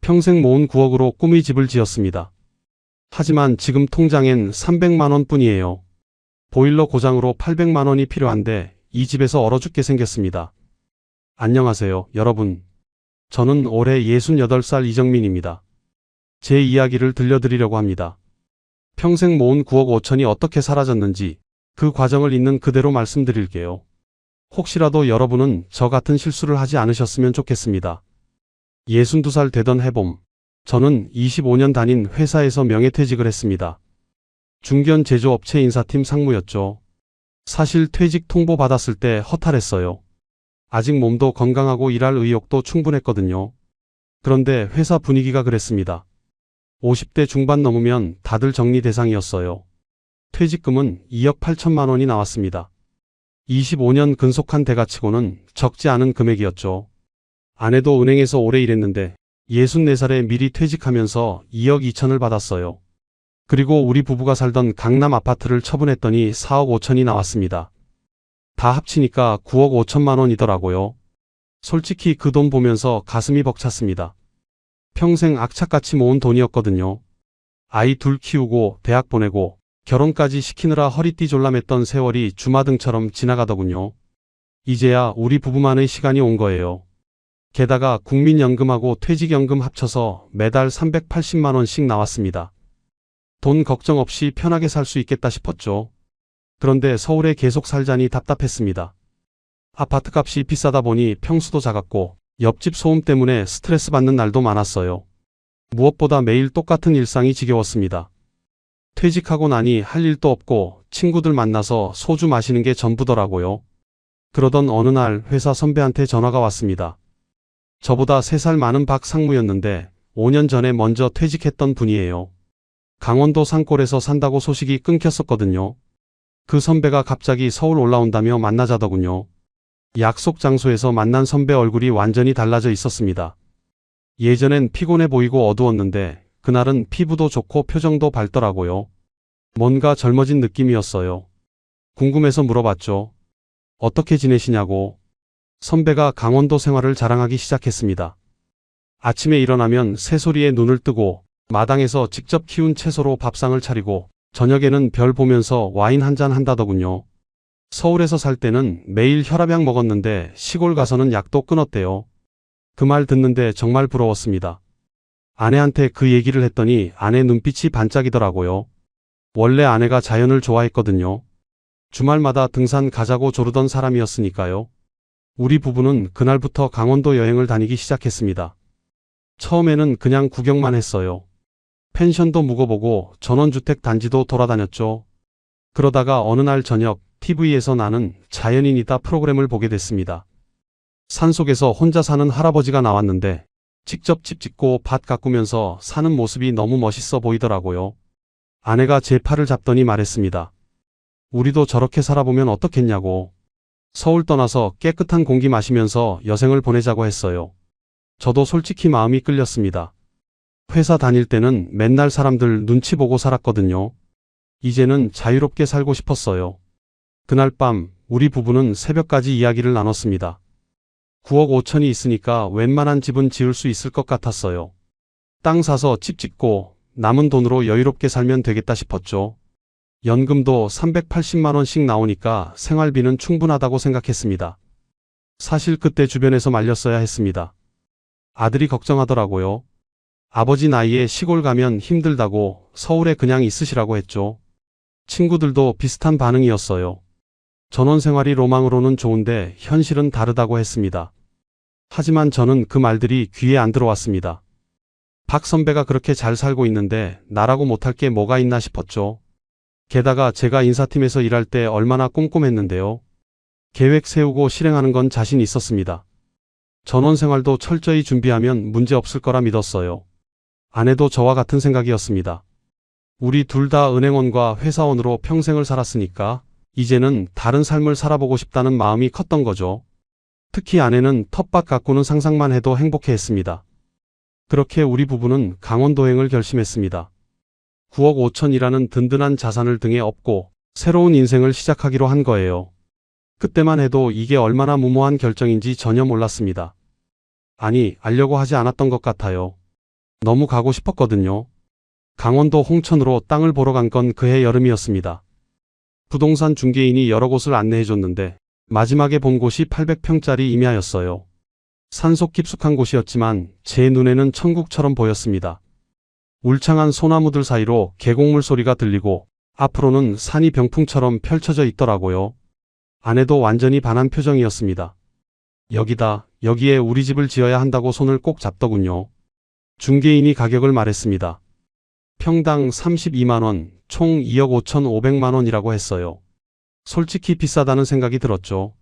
평생 모은 9억으로 꿈의 집을 지었습니다. 하지만 지금 통장엔 300만 원 뿐이에요. 보일러 고장으로 800만 원이 필요한데 이 집에서 얼어 죽게 생겼습니다. 안녕하세요, 여러분. 저는 올해 68살 이정민입니다. 제 이야기를 들려드리려고 합니다. 평생 모은 9억 5천이 어떻게 사라졌는지 그 과정을 있는 그대로 말씀드릴게요. 혹시라도 여러분은 저 같은 실수를 하지 않으셨으면 좋겠습니다. 62살 되던 해봄, 저는 25년 다닌 회사에서 명예퇴직을 했습니다. 중견 제조업체 인사팀 상무였죠. 사실 퇴직 통보 받았을 때 허탈했어요. 아직 몸도 건강하고 일할 의욕도 충분했거든요. 그런데 회사 분위기가 그랬습니다. 50대 중반 넘으면 다들 정리 대상이었어요. 퇴직금은 2억 8천만 원이 나왔습니다. 25년 근속한 대가치고는 적지 않은 금액이었죠. 아내도 은행에서 오래 일했는데 64살에 미리 퇴직하면서 2억 2천을 받았어요. 그리고 우리 부부가 살던 강남 아파트를 처분했더니 4억 5천이 나왔습니다. 다 합치니까 9억 5천만 원이더라고요. 솔직히 그 돈 보면서 가슴이 벅찼습니다. 평생 악착같이 모은 돈이었거든요. 아이 둘 키우고 대학 보내고 결혼까지 시키느라 허리띠 졸라맸던 세월이 주마등처럼 지나가더군요. 이제야 우리 부부만의 시간이 온 거예요. 게다가 국민연금하고 퇴직연금 합쳐서 매달 380만 원씩 나왔습니다. 돈 걱정 없이 편하게 살 수 있겠다 싶었죠. 그런데 서울에 계속 살자니 답답했습니다. 아파트값이 비싸다 보니 평수도 작았고 옆집 소음 때문에 스트레스 받는 날도 많았어요. 무엇보다 매일 똑같은 일상이 지겨웠습니다. 퇴직하고 나니 할 일도 없고 친구들 만나서 소주 마시는 게 전부더라고요. 그러던 어느 날 회사 선배한테 전화가 왔습니다. 저보다 3살 많은 박 상무였는데 5년 전에 먼저 퇴직했던 분이에요. 강원도 산골에서 산다고 소식이 끊겼었거든요. 그 선배가 갑자기 서울 올라온다며 만나자더군요. 약속 장소에서 만난 선배 얼굴이 완전히 달라져 있었습니다. 예전엔 피곤해 보이고 어두웠는데 그날은 피부도 좋고 표정도 밝더라고요. 뭔가 젊어진 느낌이었어요. 궁금해서 물어봤죠. 어떻게 지내시냐고. 선배가 강원도 생활을 자랑하기 시작했습니다. 아침에 일어나면 새소리에 눈을 뜨고 마당에서 직접 키운 채소로 밥상을 차리고 저녁에는 별 보면서 와인 한잔 한다더군요. 서울에서 살 때는 매일 혈압약 먹었는데 시골 가서는 약도 끊었대요. 그 말 듣는데 정말 부러웠습니다. 아내한테 그 얘기를 했더니 아내 눈빛이 반짝이더라고요. 원래 아내가 자연을 좋아했거든요. 주말마다 등산 가자고 조르던 사람이었으니까요. 우리 부부는 그날부터 강원도 여행을 다니기 시작했습니다. 처음에는 그냥 구경만 했어요. 펜션도 묵어보고 전원주택 단지도 돌아다녔죠. 그러다가 어느 날 저녁 TV에서 나는 자연인이다 프로그램을 보게 됐습니다. 산속에서 혼자 사는 할아버지가 나왔는데 직접 집 짓고 밭 가꾸면서 사는 모습이 너무 멋있어 보이더라고요. 아내가 제 팔을 잡더니 말했습니다. 우리도 저렇게 살아보면 어떻겠냐고. 서울 떠나서 깨끗한 공기 마시면서 여생을 보내자고 했어요. 저도 솔직히 마음이 끌렸습니다. 회사 다닐 때는 맨날 사람들 눈치 보고 살았거든요. 이제는 자유롭게 살고 싶었어요. 그날 밤 우리 부부는 새벽까지 이야기를 나눴습니다. 9억 5천이 있으니까 웬만한 집은 지을 수 있을 것 같았어요. 땅 사서 집 짓고 남은 돈으로 여유롭게 살면 되겠다 싶었죠. 연금도 380만 원씩 나오니까 생활비는 충분하다고 생각했습니다. 사실 그때 주변에서 말렸어야 했습니다. 아들이 걱정하더라고요. 아버지 나이에 시골 가면 힘들다고 서울에 그냥 있으시라고 했죠. 친구들도 비슷한 반응이었어요. 전원생활이 로망으로는 좋은데 현실은 다르다고 했습니다. 하지만 저는 그 말들이 귀에 안 들어왔습니다. 박 선배가 그렇게 잘 살고 있는데 나라고 못할 게 뭐가 있나 싶었죠. 게다가 제가 인사팀에서 일할 때 얼마나 꼼꼼했는데요. 계획 세우고 실행하는 건 자신 있었습니다. 전원생활도 철저히 준비하면 문제 없을 거라 믿었어요. 아내도 저와 같은 생각이었습니다. 우리 둘 다 은행원과 회사원으로 평생을 살았으니까 이제는 다른 삶을 살아보고 싶다는 마음이 컸던 거죠. 특히 아내는 텃밭 가꾸는 상상만 해도 행복해했습니다. 그렇게 우리 부부는 강원도행을 결심했습니다. 9억 5천이라는 든든한 자산을 등에 업고 새로운 인생을 시작하기로 한 거예요. 그때만 해도 이게 얼마나 무모한 결정인지 전혀 몰랐습니다. 아니, 알려고 하지 않았던 것 같아요. 너무 가고 싶었거든요. 강원도 홍천으로 땅을 보러 간 건 그해 여름이었습니다. 부동산 중개인이 여러 곳을 안내해줬는데 마지막에 본 곳이 800평짜리 임야였어요. 산속 깊숙한 곳이었지만 제 눈에는 천국처럼 보였습니다. 울창한 소나무들 사이로 계곡물 소리가 들리고 앞으로는 산이 병풍처럼 펼쳐져 있더라고요. 아내도 완전히 반한 표정이었습니다. 여기다, 여기에 우리 집을 지어야 한다고 손을 꼭 잡더군요. 중개인이 가격을 말했습니다. 평당 32만원, 총 2억 5,500만원이라고 했어요. 솔직히 비싸다는 생각이 들었죠.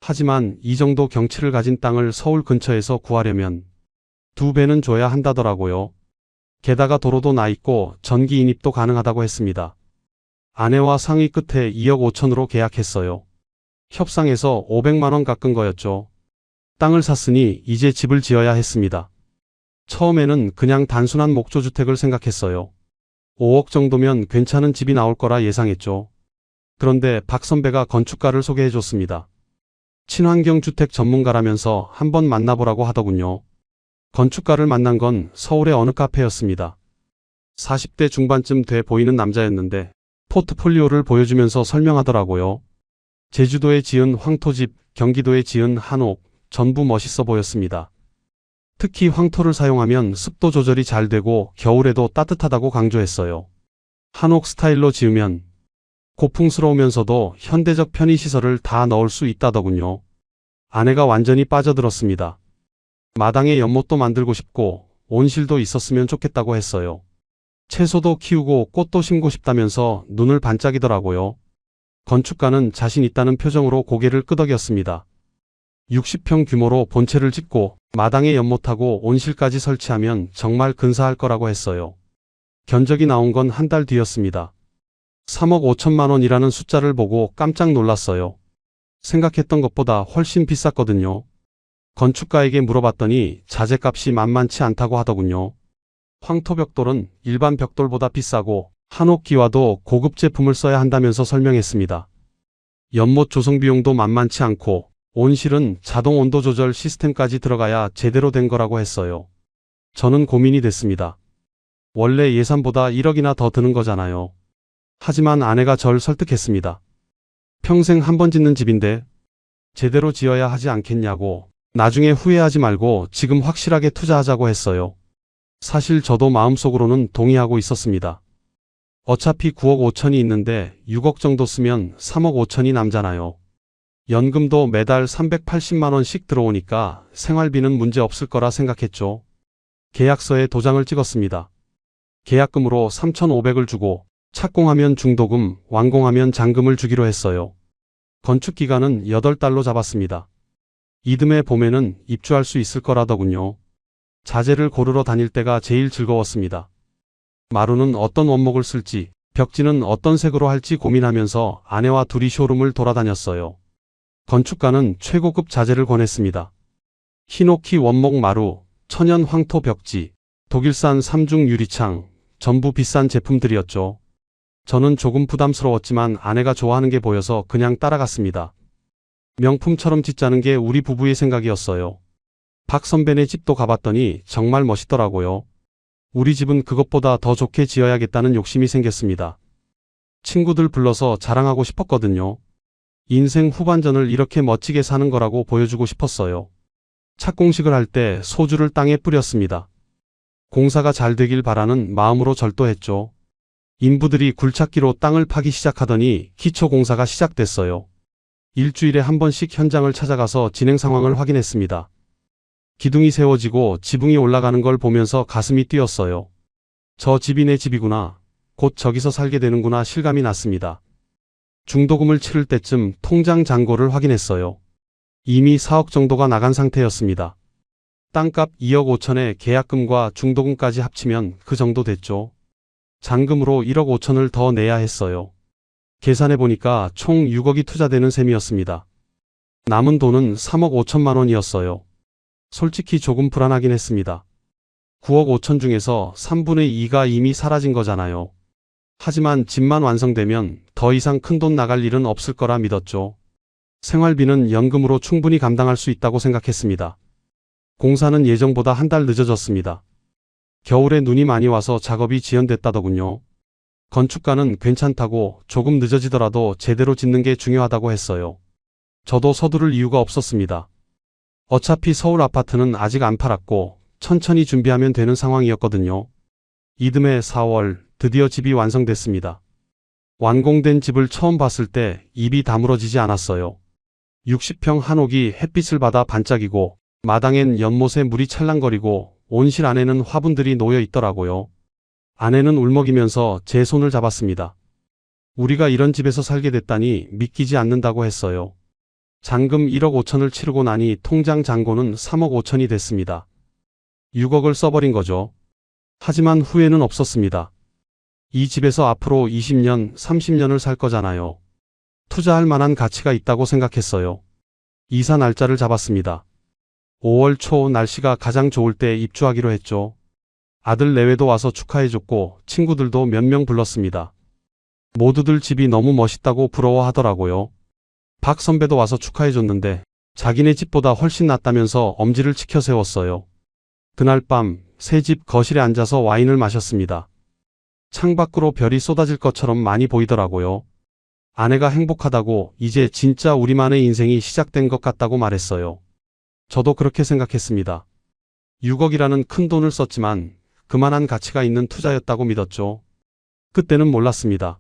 하지만 이 정도 경치를 가진 땅을 서울 근처에서 구하려면 2배는 줘야 한다더라고요. 게다가 도로도 나 있고 전기 인입도 가능하다고 했습니다. 아내와 상의 끝에 2억 5천으로 계약했어요. 협상에서 500만원 깎은 거였죠. 땅을 샀으니 이제 집을 지어야 했습니다. 처음에는 그냥 단순한 목조주택을 생각했어요. 5억 정도면 괜찮은 집이 나올 거라 예상했죠. 그런데 박 선배가 건축가를 소개해줬습니다. 친환경 주택 전문가라면서 한번 만나보라고 하더군요. 건축가를 만난 건 서울의 어느 카페였습니다. 40대 중반쯤 돼 보이는 남자였는데 포트폴리오를 보여주면서 설명하더라고요. 제주도에 지은 황토집, 경기도에 지은 한옥, 전부 멋있어 보였습니다. 특히 황토를 사용하면 습도 조절이 잘 되고 겨울에도 따뜻하다고 강조했어요. 한옥 스타일로 지으면 고풍스러우면서도 현대적 편의시설을 다 넣을 수 있다더군요. 아내가 완전히 빠져들었습니다. 마당에 연못도 만들고 싶고 온실도 있었으면 좋겠다고 했어요. 채소도 키우고 꽃도 심고 싶다면서 눈을 반짝이더라고요. 건축가는 자신 있다는 표정으로 고개를 끄덕였습니다. 60평 규모로 본체를 짓고 마당에 연못하고 온실까지 설치하면 정말 근사할 거라고 했어요. 견적이 나온 건 한 달 뒤였습니다. 3억 5천만 원이라는 숫자를 보고 깜짝 놀랐어요. 생각했던 것보다 훨씬 비쌌거든요. 건축가에게 물어봤더니 자재값이 만만치 않다고 하더군요. 황토벽돌은 일반 벽돌보다 비싸고 한옥기와도 고급 제품을 써야 한다면서 설명했습니다. 연못 조성 비용도 만만치 않고 온실은 자동 온도 조절 시스템까지 들어가야 제대로 된 거라고 했어요. 저는 고민이 됐습니다. 원래 예산보다 1억이나 더 드는 거잖아요. 하지만 아내가 절 설득했습니다. 평생 한 번 짓는 집인데 제대로 지어야 하지 않겠냐고, 나중에 후회하지 말고 지금 확실하게 투자하자고 했어요. 사실 저도 마음속으로는 동의하고 있었습니다. 어차피 9억 5천이 있는데 6억 정도 쓰면 3억 5천이 남잖아요. 연금도 매달 380만 원씩 들어오니까 생활비는 문제 없을 거라 생각했죠. 계약서에 도장을 찍었습니다. 계약금으로 3,500을 주고 착공하면 중도금, 완공하면 잔금을 주기로 했어요. 건축기간은 8달로 잡았습니다. 이듬해 봄에는 입주할 수 있을 거라더군요. 자재를 고르러 다닐 때가 제일 즐거웠습니다. 마루는 어떤 원목을 쓸지, 벽지는 어떤 색으로 할지 고민하면서 아내와 둘이 쇼룸을 돌아다녔어요. 건축가는 최고급 자재를 권했습니다. 히노키 원목 마루, 천연 황토 벽지, 독일산 3중 유리창, 전부 비싼 제품들이었죠. 저는 조금 부담스러웠지만 아내가 좋아하는 게 보여서 그냥 따라갔습니다. 명품처럼 짓자는 게 우리 부부의 생각이었어요. 박 선배네 집도 가봤더니 정말 멋있더라고요. 우리 집은 그것보다 더 좋게 지어야겠다는 욕심이 생겼습니다. 친구들 불러서 자랑하고 싶었거든요. 인생 후반전을 이렇게 멋지게 사는 거라고 보여주고 싶었어요. 착공식을 할 때 소주를 땅에 뿌렸습니다. 공사가 잘 되길 바라는 마음으로 절도했죠. 인부들이 굴착기로 땅을 파기 시작하더니 기초 공사가 시작됐어요. 일주일에 한 번씩 현장을 찾아가서 진행 상황을 확인했습니다. 기둥이 세워지고 지붕이 올라가는 걸 보면서 가슴이 뛰었어요. 저 집이 내 집이구나. 곧 저기서 살게 되는구나 실감이 났습니다. 중도금을 치를 때쯤 통장 잔고를 확인했어요. 이미 4억 정도가 나간 상태였습니다. 땅값 2억 5천에 계약금과 중도금까지 합치면 그 정도 됐죠. 잔금으로 1억 5천을 더 내야 했어요. 계산해보니까 총 6억이 투자되는 셈이었습니다. 남은 돈은 3억 5천만 원이었어요. 솔직히 조금 불안하긴 했습니다. 9억 5천 중에서 3분의 2가 이미 사라진 거잖아요. 하지만 집만 완성되면 더 이상 큰돈 나갈 일은 없을 거라 믿었죠. 생활비는 연금으로 충분히 감당할 수 있다고 생각했습니다. 공사는 예정보다 한 달 늦어졌습니다. 겨울에 눈이 많이 와서 작업이 지연됐다더군요. 건축가는 괜찮다고 조금 늦어지더라도 제대로 짓는 게 중요하다고 했어요. 저도 서두를 이유가 없었습니다. 어차피 서울 아파트는 아직 안 팔았고 천천히 준비하면 되는 상황이었거든요. 이듬해 4월 드디어 집이 완성됐습니다. 완공된 집을 처음 봤을 때 입이 다물어지지 않았어요. 60평 한옥이 햇빛을 받아 반짝이고 마당엔 연못에 물이 찰랑거리고 온실 안에는 화분들이 놓여 있더라고요. 아내는 울먹이면서 제 손을 잡았습니다. 우리가 이런 집에서 살게 됐다니 믿기지 않는다고 했어요. 잔금 1억 5천을 치르고 나니 통장 잔고는 3억 5천이 됐습니다. 6억을 써버린 거죠. 하지만 후회는 없었습니다. 이 집에서 앞으로 20년, 30년을 살 거잖아요. 투자할 만한 가치가 있다고 생각했어요. 이사 날짜를 잡았습니다. 5월 초 날씨가 가장 좋을 때 입주하기로 했죠. 아들 내외도 와서 축하해줬고 친구들도 몇 명 불렀습니다. 모두들 집이 너무 멋있다고 부러워하더라고요. 박 선배도 와서 축하해줬는데 자기네 집보다 훨씬 낫다면서 엄지를 치켜 세웠어요. 그날 밤 새 집 거실에 앉아서 와인을 마셨습니다. 창밖으로 별이 쏟아질 것처럼 많이 보이더라고요. 아내가 행복하다고 이제 진짜 우리만의 인생이 시작된 것 같다고 말했어요. 저도 그렇게 생각했습니다. 6억이라는 큰 돈을 썼지만 그만한 가치가 있는 투자였다고 믿었죠. 그때는 몰랐습니다.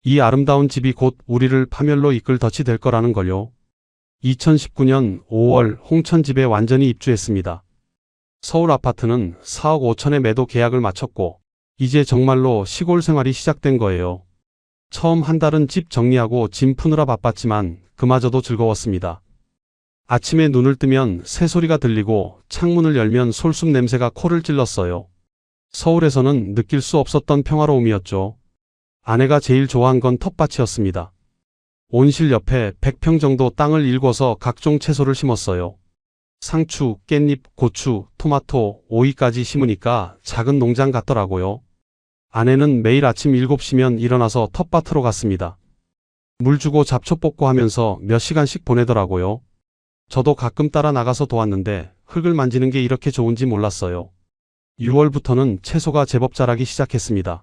이 아름다운 집이 곧 우리를 파멸로 이끌 덫이 될 거라는 걸요. 2019년 5월 홍천집에 완전히 입주했습니다. 서울 아파트는 4억 5천에 매도 계약을 마쳤고 이제 정말로 시골 생활이 시작된 거예요. 처음 한 달은 집 정리하고 짐 푸느라 바빴지만 그마저도 즐거웠습니다. 아침에 눈을 뜨면 새소리가 들리고 창문을 열면 솔숲 냄새가 코를 찔렀어요. 서울에서는 느낄 수 없었던 평화로움이었죠. 아내가 제일 좋아한 건 텃밭이었습니다. 온실 옆에 100평 정도 땅을 일궈서 각종 채소를 심었어요. 상추, 깻잎, 고추, 토마토, 오이까지 심으니까 작은 농장 같더라고요. 아내는 매일 아침 7시면 일어나서 텃밭으로 갔습니다. 물 주고 잡초 뽑고 하면서 몇 시간씩 보내더라고요. 저도 가끔 따라 나가서 도왔는데 흙을 만지는 게 이렇게 좋은지 몰랐어요. 6월부터는 채소가 제법 자라기 시작했습니다.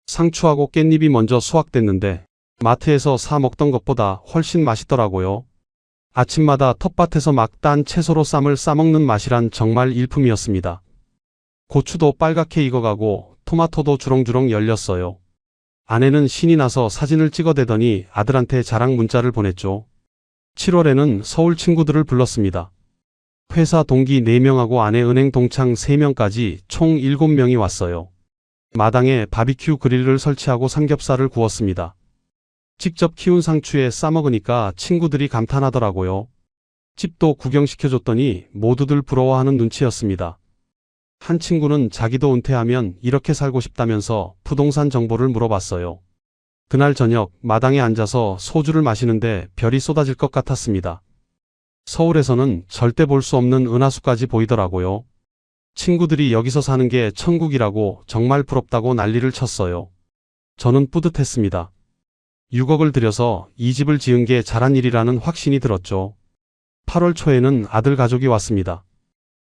상추하고 깻잎이 먼저 수확됐는데 마트에서 사 먹던 것보다 훨씬 맛있더라고요. 아침마다 텃밭에서 막 딴 채소로 쌈을 싸먹는 맛이란 정말 일품이었습니다. 고추도 빨갛게 익어가고 토마토도 주렁주렁 열렸어요. 아내는 신이 나서 사진을 찍어대더니 아들한테 자랑 문자를 보냈죠. 7월에는 서울 친구들을 불렀습니다. 회사 동기 4명하고 아내 은행 동창 3명까지 총 7명이 왔어요. 마당에 바비큐 그릴을 설치하고 삼겹살을 구웠습니다. 직접 키운 상추에 싸먹으니까 친구들이 감탄하더라고요. 집도 구경시켜줬더니 모두들 부러워하는 눈치였습니다. 한 친구는 자기도 은퇴하면 이렇게 살고 싶다면서 부동산 정보를 물어봤어요. 그날 저녁 마당에 앉아서 소주를 마시는데 별이 쏟아질 것 같았습니다. 서울에서는 절대 볼 수 없는 은하수까지 보이더라고요. 친구들이 여기서 사는 게 천국이라고 정말 부럽다고 난리를 쳤어요. 저는 뿌듯했습니다. 6억을 들여서 이 집을 지은 게 잘한 일이라는 확신이 들었죠. 8월 초에는 아들 가족이 왔습니다.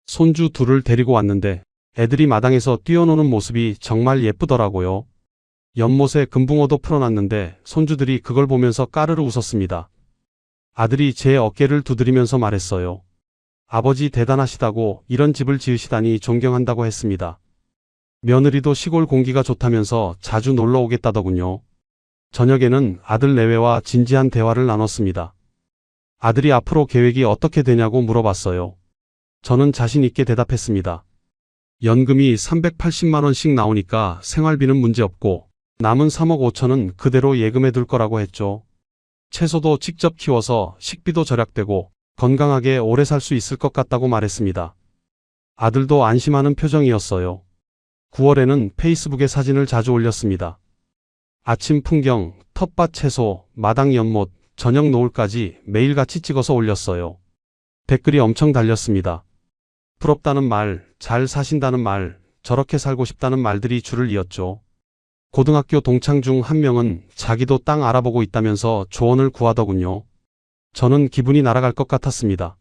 손주 둘을 데리고 왔는데 애들이 마당에서 뛰어노는 모습이 정말 예쁘더라고요. 연못에 금붕어도 풀어놨는데 손주들이 그걸 보면서 까르르 웃었습니다. 아들이 제 어깨를 두드리면서 말했어요. 아버지 대단하시다고 이런 집을 지으시다니 존경한다고 했습니다. 며느리도 시골 공기가 좋다면서 자주 놀러 오겠다더군요. 저녁에는 아들 내외와 진지한 대화를 나눴습니다. 아들이 앞으로 계획이 어떻게 되냐고 물어봤어요. 저는 자신 있게 대답했습니다. 연금이 380만 원씩 나오니까 생활비는 문제없고 남은 3억 5천은 그대로 예금해 둘 거라고 했죠. 채소도 직접 키워서 식비도 절약되고 건강하게 오래 살 수 있을 것 같다고 말했습니다. 아들도 안심하는 표정이었어요. 9월에는 페이스북에 사진을 자주 올렸습니다. 아침 풍경, 텃밭 채소, 마당 연못, 저녁 노을까지 매일같이 찍어서 올렸어요. 댓글이 엄청 달렸습니다. 부럽다는 말, 잘 사신다는 말, 저렇게 살고 싶다는 말들이 줄을 이었죠. 고등학교 동창 중 한 명은 자기도 땅 알아보고 있다면서 조언을 구하더군요. 저는 기분이 날아갈 것 같았습니다.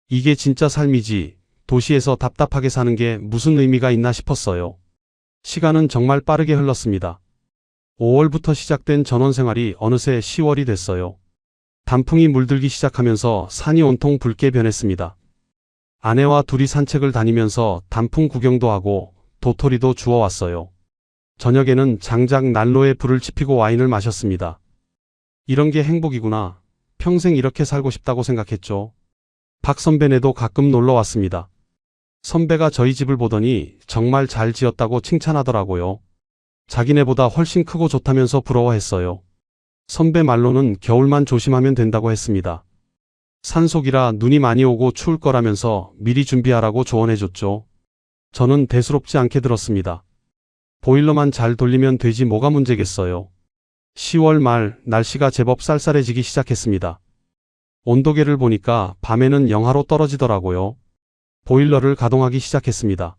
이게 진짜 삶이지, 도시에서 답답하게 사는 게 무슨 의미가 있나 싶었어요. 시간은 정말 빠르게 흘렀습니다. 5월부터 시작된 전원 생활이 어느새 10월이 됐어요. 단풍이 물들기 시작하면서 산이 온통 붉게 변했습니다. 아내와 둘이 산책을 다니면서 단풍 구경도 하고 도토리도 주워왔어요. 저녁에는 장작 난로에 불을 지피고 와인을 마셨습니다. 이런 게 행복이구나. 평생 이렇게 살고 싶다고 생각했죠. 박 선배네도 가끔 놀러 왔습니다. 선배가 저희 집을 보더니 정말 잘 지었다고 칭찬하더라고요. 자기네보다 훨씬 크고 좋다면서 부러워했어요. 선배 말로는 겨울만 조심하면 된다고 했습니다. 산속이라 눈이 많이 오고 추울 거라면서 미리 준비하라고 조언해줬죠. 저는 대수롭지 않게 들었습니다. 보일러만 잘 돌리면 되지 뭐가 문제겠어요. 10월 말 날씨가 제법 쌀쌀해지기 시작했습니다. 온도계를 보니까 밤에는 영하로 떨어지더라고요. 보일러를 가동하기 시작했습니다.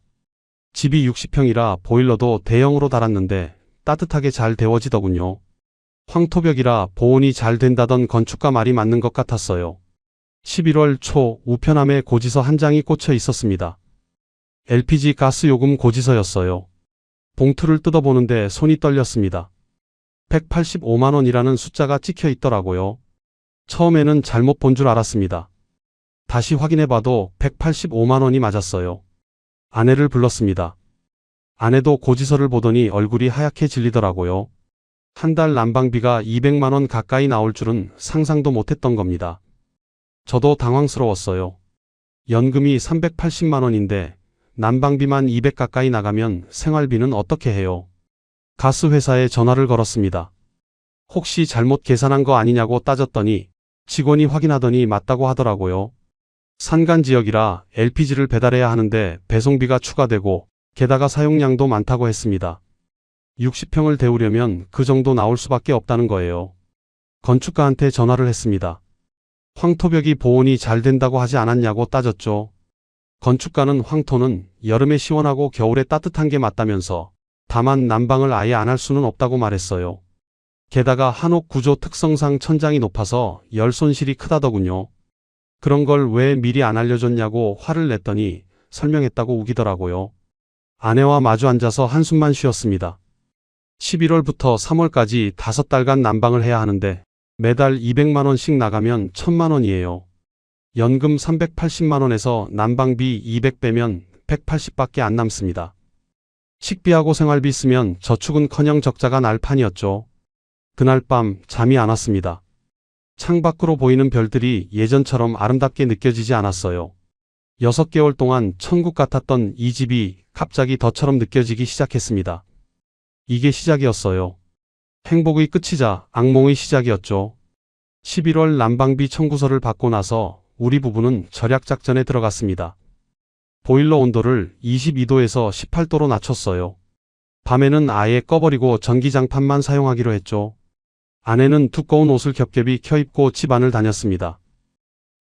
집이 60평이라 보일러도 대형으로 달았는데 따뜻하게 잘 데워지더군요. 황토벽이라 보온이 잘 된다던 건축가 말이 맞는 것 같았어요. 11월 초 우편함에 고지서 한 장이 꽂혀 있었습니다. LPG 가스 요금 고지서였어요. 봉투를 뜯어보는데 손이 떨렸습니다. 185만 원이라는 숫자가 찍혀 있더라고요. 처음에는 잘못 본 줄 알았습니다. 다시 확인해봐도 185만 원이 맞았어요. 아내를 불렀습니다. 아내도 고지서를 보더니 얼굴이 하얗게 질리더라고요. 한 달 난방비가 200만 원 가까이 나올 줄은 상상도 못했던 겁니다. 저도 당황스러웠어요. 연금이 380만 원인데 난방비만 200 가까이 나가면 생활비는 어떻게 해요? 가스 회사에 전화를 걸었습니다. 혹시 잘못 계산한 거 아니냐고 따졌더니 직원이 확인하더니 맞다고 하더라고요. 산간 지역이라 LPG를 배달해야 하는데 배송비가 추가되고 게다가 사용량도 많다고 했습니다. 60평을 데우려면 그 정도 나올 수밖에 없다는 거예요. 건축가한테 전화를 했습니다. 황토벽이 보온이 잘 된다고 하지 않았냐고 따졌죠. 건축가는 황토는 여름에 시원하고 겨울에 따뜻한 게 맞다면서 다만 난방을 아예 안 할 수는 없다고 말했어요. 게다가 한옥 구조 특성상 천장이 높아서 열 손실이 크다더군요. 그런 걸 왜 미리 안 알려줬냐고 화를 냈더니 설명했다고 우기더라고요. 아내와 마주 앉아서 한숨만 쉬었습니다. 11월부터 3월까지 5달간 난방을 해야 하는데 매달 200만 원씩 나가면 1000만 원이에요. 연금 380만 원에서 난방비 200 빼면 180밖에 안 남습니다. 식비하고 생활비 쓰면 저축은커녕 적자가 날 판이었죠. 그날 밤 잠이 안 왔습니다. 창밖으로 보이는 별들이 예전처럼 아름답게 느껴지지 않았어요. 6개월 동안 천국 같았던 이 집이 갑자기 덫처럼 느껴지기 시작했습니다. 이게 시작이었어요. 행복의 끝이자 악몽의 시작이었죠. 11월 난방비 청구서를 받고 나서 우리 부부는 절약작전에 들어갔습니다. 보일러 온도를 22도에서 18도로 낮췄어요. 밤에는 아예 꺼버리고 전기장판만 사용하기로 했죠. 아내는 두꺼운 옷을 겹겹이 켜입고 집안을 다녔습니다.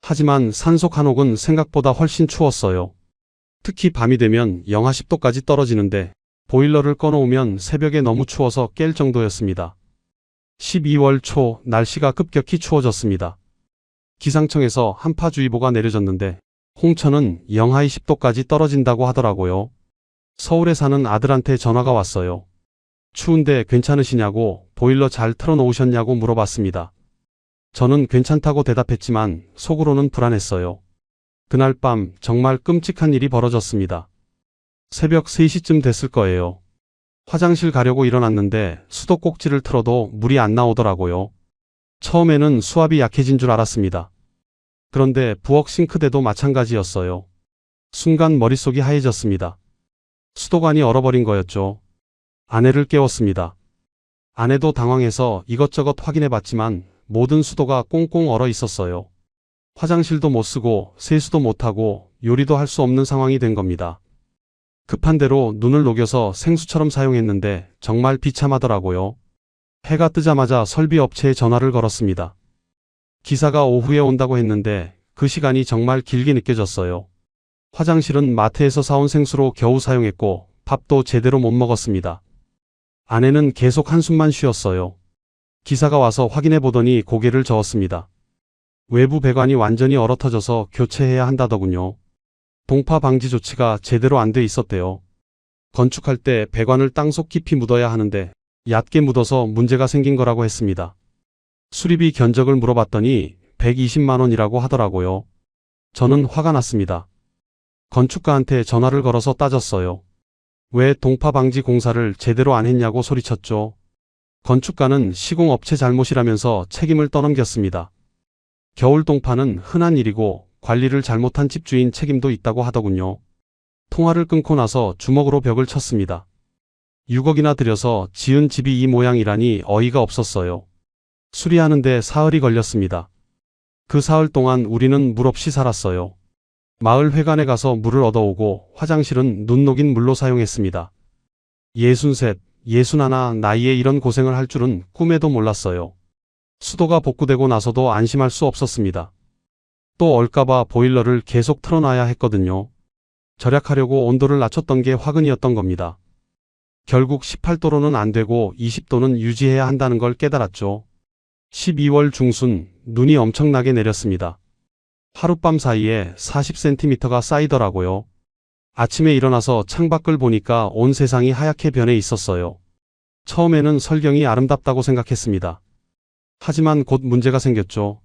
하지만 산속 한옥은 생각보다 훨씬 추웠어요. 특히 밤이 되면 영하 10도까지 떨어지는데 보일러를 꺼놓으면 새벽에 너무 추워서 깰 정도였습니다. 12월 초 날씨가 급격히 추워졌습니다. 기상청에서 한파주의보가 내려졌는데 홍천은 영하 20도까지 떨어진다고 하더라고요. 서울에 사는 아들한테 전화가 왔어요. 추운데 괜찮으시냐고 보일러 잘 틀어놓으셨냐고 물어봤습니다. 저는 괜찮다고 대답했지만 속으로는 불안했어요. 그날 밤 정말 끔찍한 일이 벌어졌습니다. 새벽 3시쯤 됐을 거예요. 화장실 가려고 일어났는데 수도꼭지를 틀어도 물이 안 나오더라고요. 처음에는 수압이 약해진 줄 알았습니다. 그런데 부엌 싱크대도 마찬가지였어요. 순간 머릿속이 하얘졌습니다. 수도관이 얼어버린 거였죠. 아내를 깨웠습니다. 아내도 당황해서 이것저것 확인해봤지만 모든 수도가 꽁꽁 얼어 있었어요. 화장실도 못 쓰고 세수도 못하고 요리도 할 수 없는 상황이 된 겁니다. 급한 대로 눈을 녹여서 생수처럼 사용했는데 정말 비참하더라고요. 해가 뜨자마자 설비업체에 전화를 걸었습니다. 기사가 오후에 온다고 했는데 그 시간이 정말 길게 느껴졌어요. 화장실은 마트에서 사온 생수로 겨우 사용했고 밥도 제대로 못 먹었습니다. 아내는 계속 한숨만 쉬었어요. 기사가 와서 확인해 보더니 고개를 저었습니다. 외부 배관이 완전히 얼어터져서 교체해야 한다더군요. 동파 방지 조치가 제대로 안 돼 있었대요. 건축할 때 배관을 땅속 깊이 묻어야 하는데 얕게 묻어서 문제가 생긴 거라고 했습니다. 수리비 견적을 물어봤더니 120만 원이라고 하더라고요. 저는 화가 났습니다. 건축가한테 전화를 걸어서 따졌어요. 왜 동파 방지 공사를 제대로 안 했냐고 소리쳤죠. 건축가는 시공업체 잘못이라면서 책임을 떠넘겼습니다. 겨울 동파는 흔한 일이고 관리를 잘못한 집주인 책임도 있다고 하더군요. 통화를 끊고 나서 주먹으로 벽을 쳤습니다. 6억이나 들여서 지은 집이 이 모양이라니 어이가 없었어요. 수리하는데 사흘이 걸렸습니다. 그 사흘 동안 우리는 물 없이 살았어요. 마을 회관에 가서 물을 얻어오고 화장실은 눈 녹인 물로 사용했습니다. 63, 61 나이에 이런 고생을 할 줄은 꿈에도 몰랐어요. 수도가 복구되고 나서도 안심할 수 없었습니다. 또 얼까봐 보일러를 계속 틀어놔야 했거든요. 절약하려고 온도를 낮췄던 게 화근이었던 겁니다. 결국 18도로는 안 되고 20도는 유지해야 한다는 걸 깨달았죠. 12월 중순 눈이 엄청나게 내렸습니다. 하룻밤 사이에 40cm가 쌓이더라고요. 아침에 일어나서 창밖을 보니까 온 세상이 하얗게 변해 있었어요. 처음에는 설경이 아름답다고 생각했습니다. 하지만 곧 문제가 생겼죠.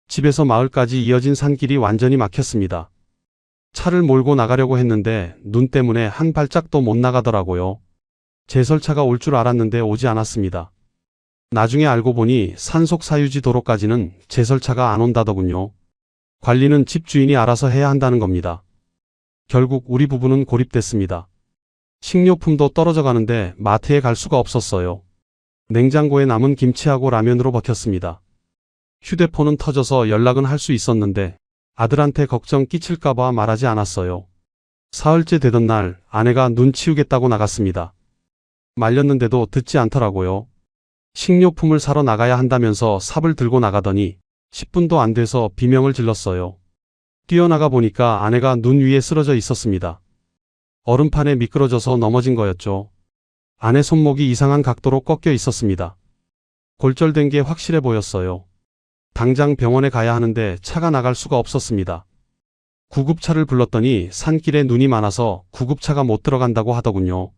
집에서 마을까지 이어진 산길이 완전히 막혔습니다. 차를 몰고 나가려고 했는데 눈 때문에 한 발짝도 못 나가더라고요. 제설차가 올 줄 알았는데 오지 않았습니다. 나중에 알고 보니 산속 사유지 도로까지는 제설차가 안 온다더군요. 관리는 집주인이 알아서 해야 한다는 겁니다. 결국 우리 부부는 고립됐습니다. 식료품도 떨어져 가는데 마트에 갈 수가 없었어요. 냉장고에 남은 김치하고 라면으로 버텼습니다. 휴대폰은 터져서 연락은 할 수 있었는데 아들한테 걱정 끼칠까봐 말하지 않았어요. 사흘째 되던 날 아내가 눈 치우겠다고 나갔습니다. 말렸는데도 듣지 않더라고요. 식료품을 사러 나가야 한다면서 삽을 들고 나가더니 10분도 안 돼서 비명을 질렀어요. 뛰어나가 보니까 아내가 눈 위에 쓰러져 있었습니다. 얼음판에 미끄러져서 넘어진 거였죠. 아내 손목이 이상한 각도로 꺾여 있었습니다. 골절된 게 확실해 보였어요. 당장 병원에 가야 하는데 차가 나갈 수가 없었습니다. 구급차를 불렀더니 산길에 눈이 많아서 구급차가 못 들어간다고 하더군요.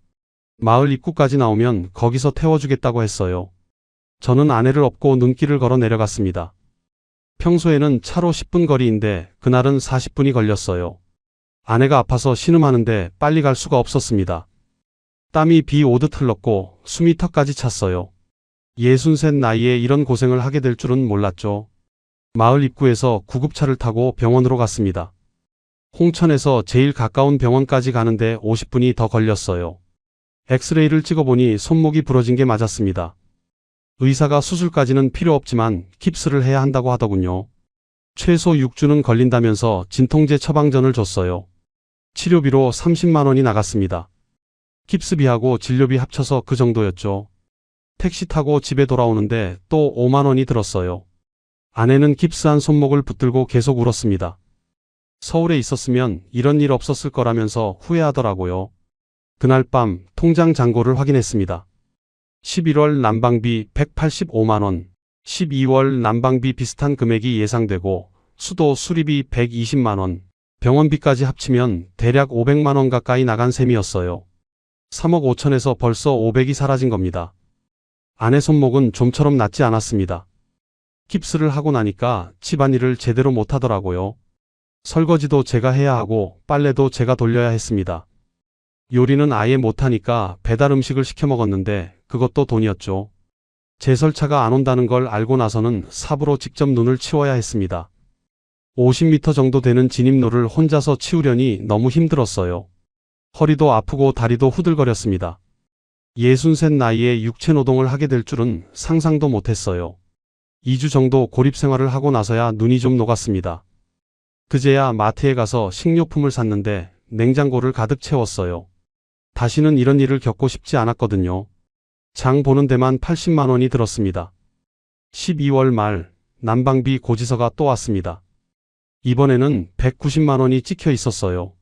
마을 입구까지 나오면 거기서 태워주겠다고 했어요. 저는 아내를 업고 눈길을 걸어 내려갔습니다. 평소에는 차로 10분 거리인데 그날은 40분이 걸렸어요. 아내가 아파서 신음하는데 빨리 갈 수가 없었습니다. 땀이 비 오듯 흘렀고 숨이 턱까지 찼어요. 63 나이에 이런 고생을 하게 될 줄은 몰랐죠. 마을 입구에서 구급차를 타고 병원으로 갔습니다. 홍천에서 제일 가까운 병원까지 가는데 50분이 더 걸렸어요. 엑스레이를 찍어보니 손목이 부러진 게 맞았습니다. 의사가 수술까지는 필요 없지만 깁스를 해야 한다고 하더군요. 최소 6주는 걸린다면서 진통제 처방전을 줬어요. 치료비로 30만 원이 나갔습니다. 깁스비하고 진료비 합쳐서 그 정도였죠. 택시 타고 집에 돌아오는데 또 5만 원이 들었어요. 아내는 깁스한 손목을 붙들고 계속 울었습니다. 서울에 있었으면 이런 일 없었을 거라면서 후회하더라고요. 그날 밤 통장 잔고를 확인했습니다. 11월 난방비 185만 원, 12월 난방비 비슷한 금액이 예상되고 수도 수리비 120만 원, 병원비까지 합치면 대략 500만 원 가까이 나간 셈이었어요. 3억 5천에서 벌써 500이 사라진 겁니다. 아내 손목은 좀처럼 낫지 않았습니다. 깁스를 하고 나니까 집안일을 제대로 못하더라고요. 설거지도 제가 해야 하고 빨래도 제가 돌려야 했습니다. 요리는 아예 못하니까 배달 음식을 시켜 먹었는데 그것도 돈이었죠. 제설차가 안 온다는 걸 알고 나서는 삽으로 직접 눈을 치워야 했습니다. 50m 정도 되는 진입로를 혼자서 치우려니 너무 힘들었어요. 허리도 아프고 다리도 후들거렸습니다. 63 나이에 육체노동을 하게 될 줄은 상상도 못했어요. 2주 정도 고립 생활을 하고 나서야 눈이 좀 녹았습니다. 그제야 마트에 가서 식료품을 샀는데 냉장고를 가득 채웠어요. 다시는 이런 일을 겪고 싶지 않았거든요. 장 보는 데만 80만 원이 들었습니다. 12월 말 난방비 고지서가 또 왔습니다. 이번에는 190만 원이 찍혀 있었어요.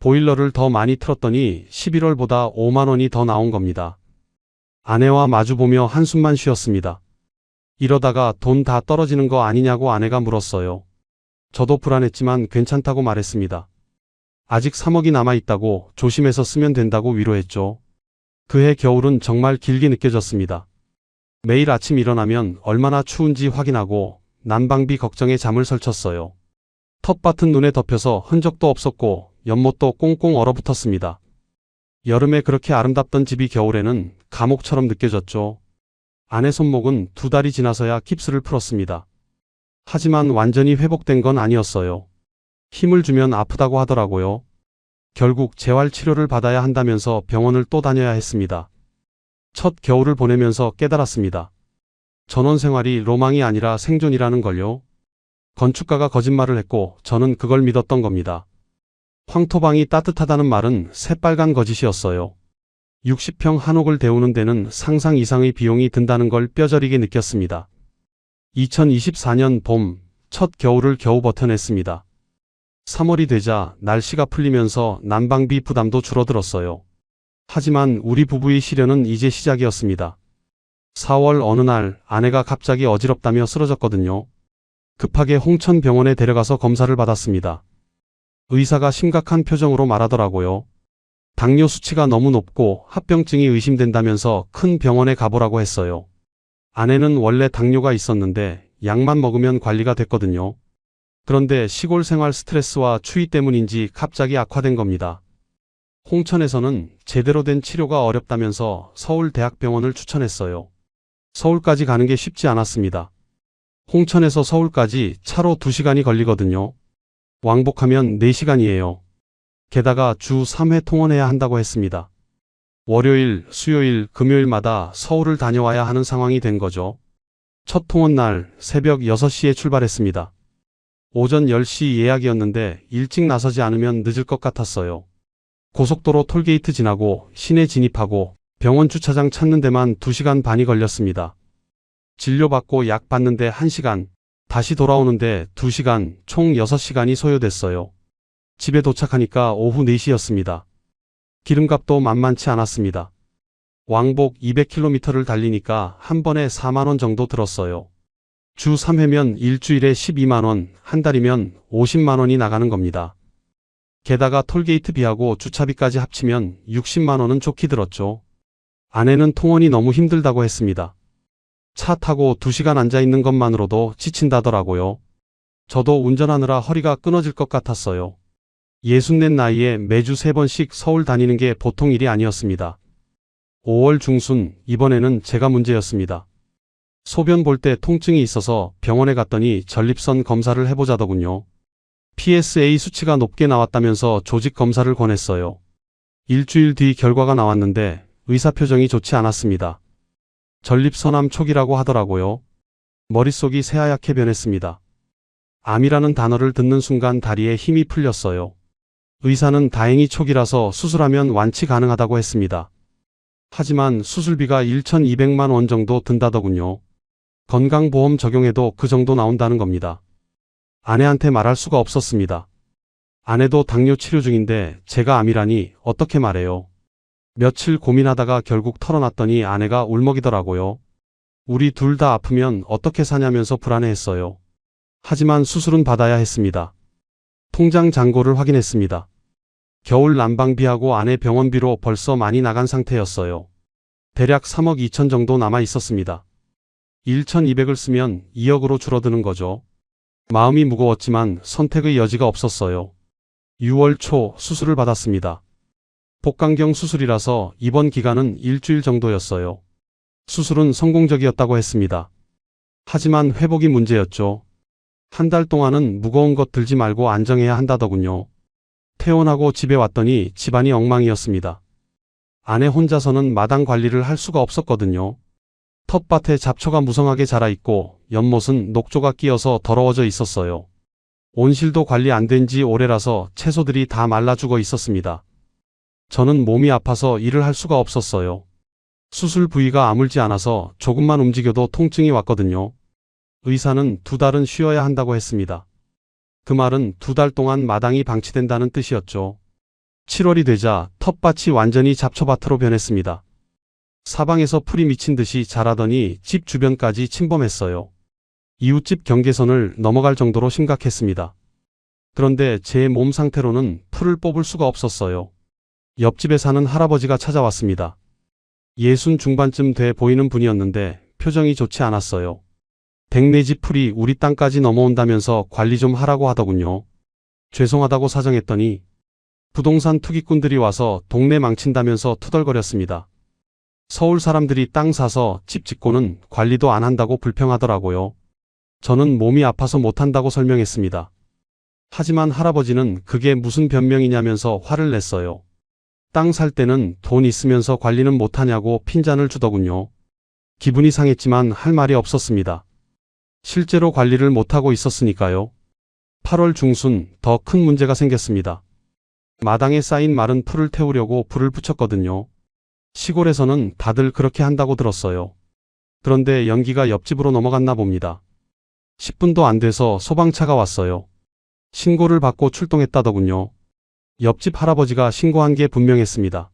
보일러를 더 많이 틀었더니 11월보다 5만 원이 더 나온 겁니다. 아내와 마주보며 한숨만 쉬었습니다. 이러다가 돈 다 떨어지는 거 아니냐고 아내가 물었어요. 저도 불안했지만 괜찮다고 말했습니다. 아직 3억이 남아있다고 조심해서 쓰면 된다고 위로했죠. 그해 겨울은 정말 길게 느껴졌습니다. 매일 아침 일어나면 얼마나 추운지 확인하고 난방비 걱정에 잠을 설쳤어요. 텃밭은 눈에 덮여서 흔적도 없었고 연못도 꽁꽁 얼어붙었습니다. 여름에 그렇게 아름답던 집이 겨울에는 감옥처럼 느껴졌죠. 아내 손목은 2달이 지나서야 깁스를 풀었습니다. 하지만 완전히 회복된 건 아니었어요. 힘을 주면 아프다고 하더라고요. 결국 재활 치료를 받아야 한다면서 병원을 또 다녀야 했습니다. 첫 겨울을 보내면서 깨달았습니다. 전원 생활이 로망이 아니라 생존이라는 걸요. 건축가가 거짓말을 했고 저는 그걸 믿었던 겁니다. 황토방이 따뜻하다는 말은 새빨간 거짓이었어요. 60평 한옥을 데우는 데는 상상 이상의 비용이 든다는 걸 뼈저리게 느꼈습니다. 2024년 봄, 첫 겨울을 겨우 버텨냈습니다. 3월이 되자 날씨가 풀리면서 난방비 부담도 줄어들었어요. 하지만 우리 부부의 시련은 이제 시작이었습니다. 4월 어느 날 아내가 갑자기 어지럽다며 쓰러졌거든요. 급하게 홍천병원에 데려가서 검사를 받았습니다. 의사가 심각한 표정으로 말하더라고요. 당뇨 수치가 너무 높고 합병증이 의심된다면서 큰 병원에 가보라고 했어요. 아내는 원래 당뇨가 있었는데 약만 먹으면 관리가 됐거든요. 그런데 시골 생활 스트레스와 추위 때문인지 갑자기 악화된 겁니다. 홍천에서는 제대로 된 치료가 어렵다면서 서울대학병원을 추천했어요. 서울까지 가는 게 쉽지 않았습니다. 홍천에서 서울까지 차로 2시간이 걸리거든요. 왕복하면 4시간이에요. 게다가 주 3회 통원해야 한다고 했습니다. 월요일, 수요일, 금요일마다 서울을 다녀와야 하는 상황이 된 거죠. 첫 통원 날 새벽 6시에 출발했습니다. 오전 10시 예약이었는데 일찍 나서지 않으면 늦을 것 같았어요. 고속도로 톨게이트 지나고 시내 진입하고 병원 주차장 찾는 데만 2시간 반이 걸렸습니다. 진료받고 약 받는데 1시간, 다시 돌아오는데 2시간, 총 6시간이 소요됐어요. 집에 도착하니까 오후 4시였습니다. 기름값도 만만치 않았습니다. 왕복 200km를 달리니까 한 번에 4만원 정도 들었어요. 주 3회면 일주일에 12만원, 한 달이면 50만원이 나가는 겁니다. 게다가 톨게이트 비하고 주차비까지 합치면 60만원은 좋게 들었죠. 아내는 통원이 너무 힘들다고 했습니다. 차 타고 2시간 앉아있는 것만으로도 지친다더라고요. 저도 운전하느라 허리가 끊어질 것 같았어요. 64 나이에 매주 3번씩 서울 다니는 게 보통 일이 아니었습니다. 5월 중순, 이번에는 제가 문제였습니다. 소변 볼 때 통증이 있어서 병원에 갔더니 전립선 검사를 해보자더군요. PSA 수치가 높게 나왔다면서 조직 검사를 권했어요. 일주일 뒤 결과가 나왔는데 의사 표정이 좋지 않았습니다. 전립선암 초기라고 하더라고요. 머릿속이 새하얗게 변했습니다. 암이라는 단어를 듣는 순간 다리에 힘이 풀렸어요. 의사는 다행히 초기라서 수술하면 완치 가능하다고 했습니다. 하지만 수술비가 1,200만 원 정도 든다더군요. 건강보험 적용해도 그 정도 나온다는 겁니다. 아내한테 말할 수가 없었습니다. 아내도 당뇨 치료 중인데 제가 암이라니 어떻게 말해요. 며칠 고민하다가 결국 털어놨더니 아내가 울먹이더라고요. 우리 둘 다 아프면 어떻게 사냐면서 불안해했어요. 하지만 수술은 받아야 했습니다. 통장 잔고를 확인했습니다. 겨울 난방비하고 아내 병원비로 벌써 많이 나간 상태였어요. 대략 3억 2천 정도 남아 있었습니다. 1,200을 쓰면 2억으로 줄어드는 거죠. 마음이 무거웠지만 선택의 여지가 없었어요. 6월 초 수술을 받았습니다. 복강경 수술이라서 입원 기간은 일주일 정도였어요. 수술은 성공적이었다고 했습니다. 하지만 회복이 문제였죠. 한 달 동안은 무거운 것 들지 말고 안정해야 한다더군요. 퇴원하고 집에 왔더니 집안이 엉망이었습니다. 아내 혼자서는 마당 관리를 할 수가 없었거든요. 텃밭에 잡초가 무성하게 자라있고 연못은 녹조가 끼어서 더러워져 있었어요. 온실도 관리 안 된 지 오래라서 채소들이 다 말라 죽어 있었습니다. 저는 몸이 아파서 일을 할 수가 없었어요. 수술 부위가 아물지 않아서 조금만 움직여도 통증이 왔거든요. 의사는 2달은 쉬어야 한다고 했습니다. 그 말은 2달 동안 마당이 방치된다는 뜻이었죠. 7월이 되자 텃밭이 완전히 잡초밭으로 변했습니다. 사방에서 풀이 미친 듯이 자라더니 집 주변까지 침범했어요. 이웃집 경계선을 넘어갈 정도로 심각했습니다. 그런데 제 몸 상태로는 풀을 뽑을 수가 없었어요. 옆집에 사는 할아버지가 찾아왔습니다. 60 중반쯤 돼 보이는 분이었는데 표정이 좋지 않았어요. 백네 집 풀이 우리 땅까지 넘어온다면서 관리 좀 하라고 하더군요. 죄송하다고 사정했더니 부동산 투기꾼들이 와서 동네 망친다면서 투덜거렸습니다. 서울 사람들이 땅 사서 집 짓고는 관리도 안 한다고 불평하더라고요. 저는 몸이 아파서 못한다고 설명했습니다. 하지만 할아버지는 그게 무슨 변명이냐면서 화를 냈어요. 땅 살 때는 돈 있으면서 관리는 못하냐고 핀잔을 주더군요. 기분이 상했지만 할 말이 없었습니다. 실제로 관리를 못하고 있었으니까요. 8월 중순 더 큰 문제가 생겼습니다. 마당에 쌓인 마른 풀을 태우려고 불을 붙였거든요. 시골에서는 다들 그렇게 한다고 들었어요. 그런데 연기가 옆집으로 넘어갔나 봅니다. 10분도 안 돼서 소방차가 왔어요. 신고를 받고 출동했다더군요. 옆집 할아버지가 신고한 게 분명했습니다.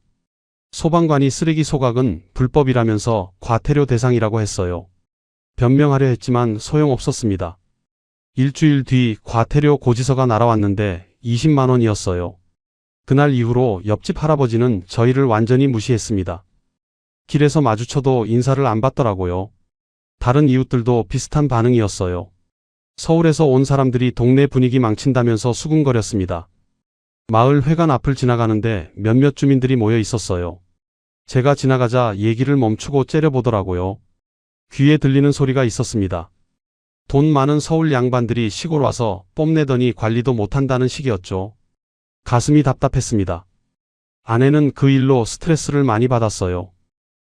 소방관이 쓰레기 소각은 불법이라면서 과태료 대상이라고 했어요. 변명하려 했지만 소용없었습니다. 일주일 뒤 과태료 고지서가 날아왔는데 20만 원이었어요. 그날 이후로 옆집 할아버지는 저희를 완전히 무시했습니다. 길에서 마주쳐도 인사를 안 받더라고요. 다른 이웃들도 비슷한 반응이었어요. 서울에서 온 사람들이 동네 분위기 망친다면서 수군거렸습니다. 마을 회관 앞을 지나가는데 몇몇 주민들이 모여 있었어요. 제가 지나가자 얘기를 멈추고 째려보더라고요. 귀에 들리는 소리가 있었습니다. 돈 많은 서울 양반들이 시골 와서 뽐내더니 관리도 못한다는 식이었죠. 가슴이 답답했습니다. 아내는 그 일로 스트레스를 많이 받았어요.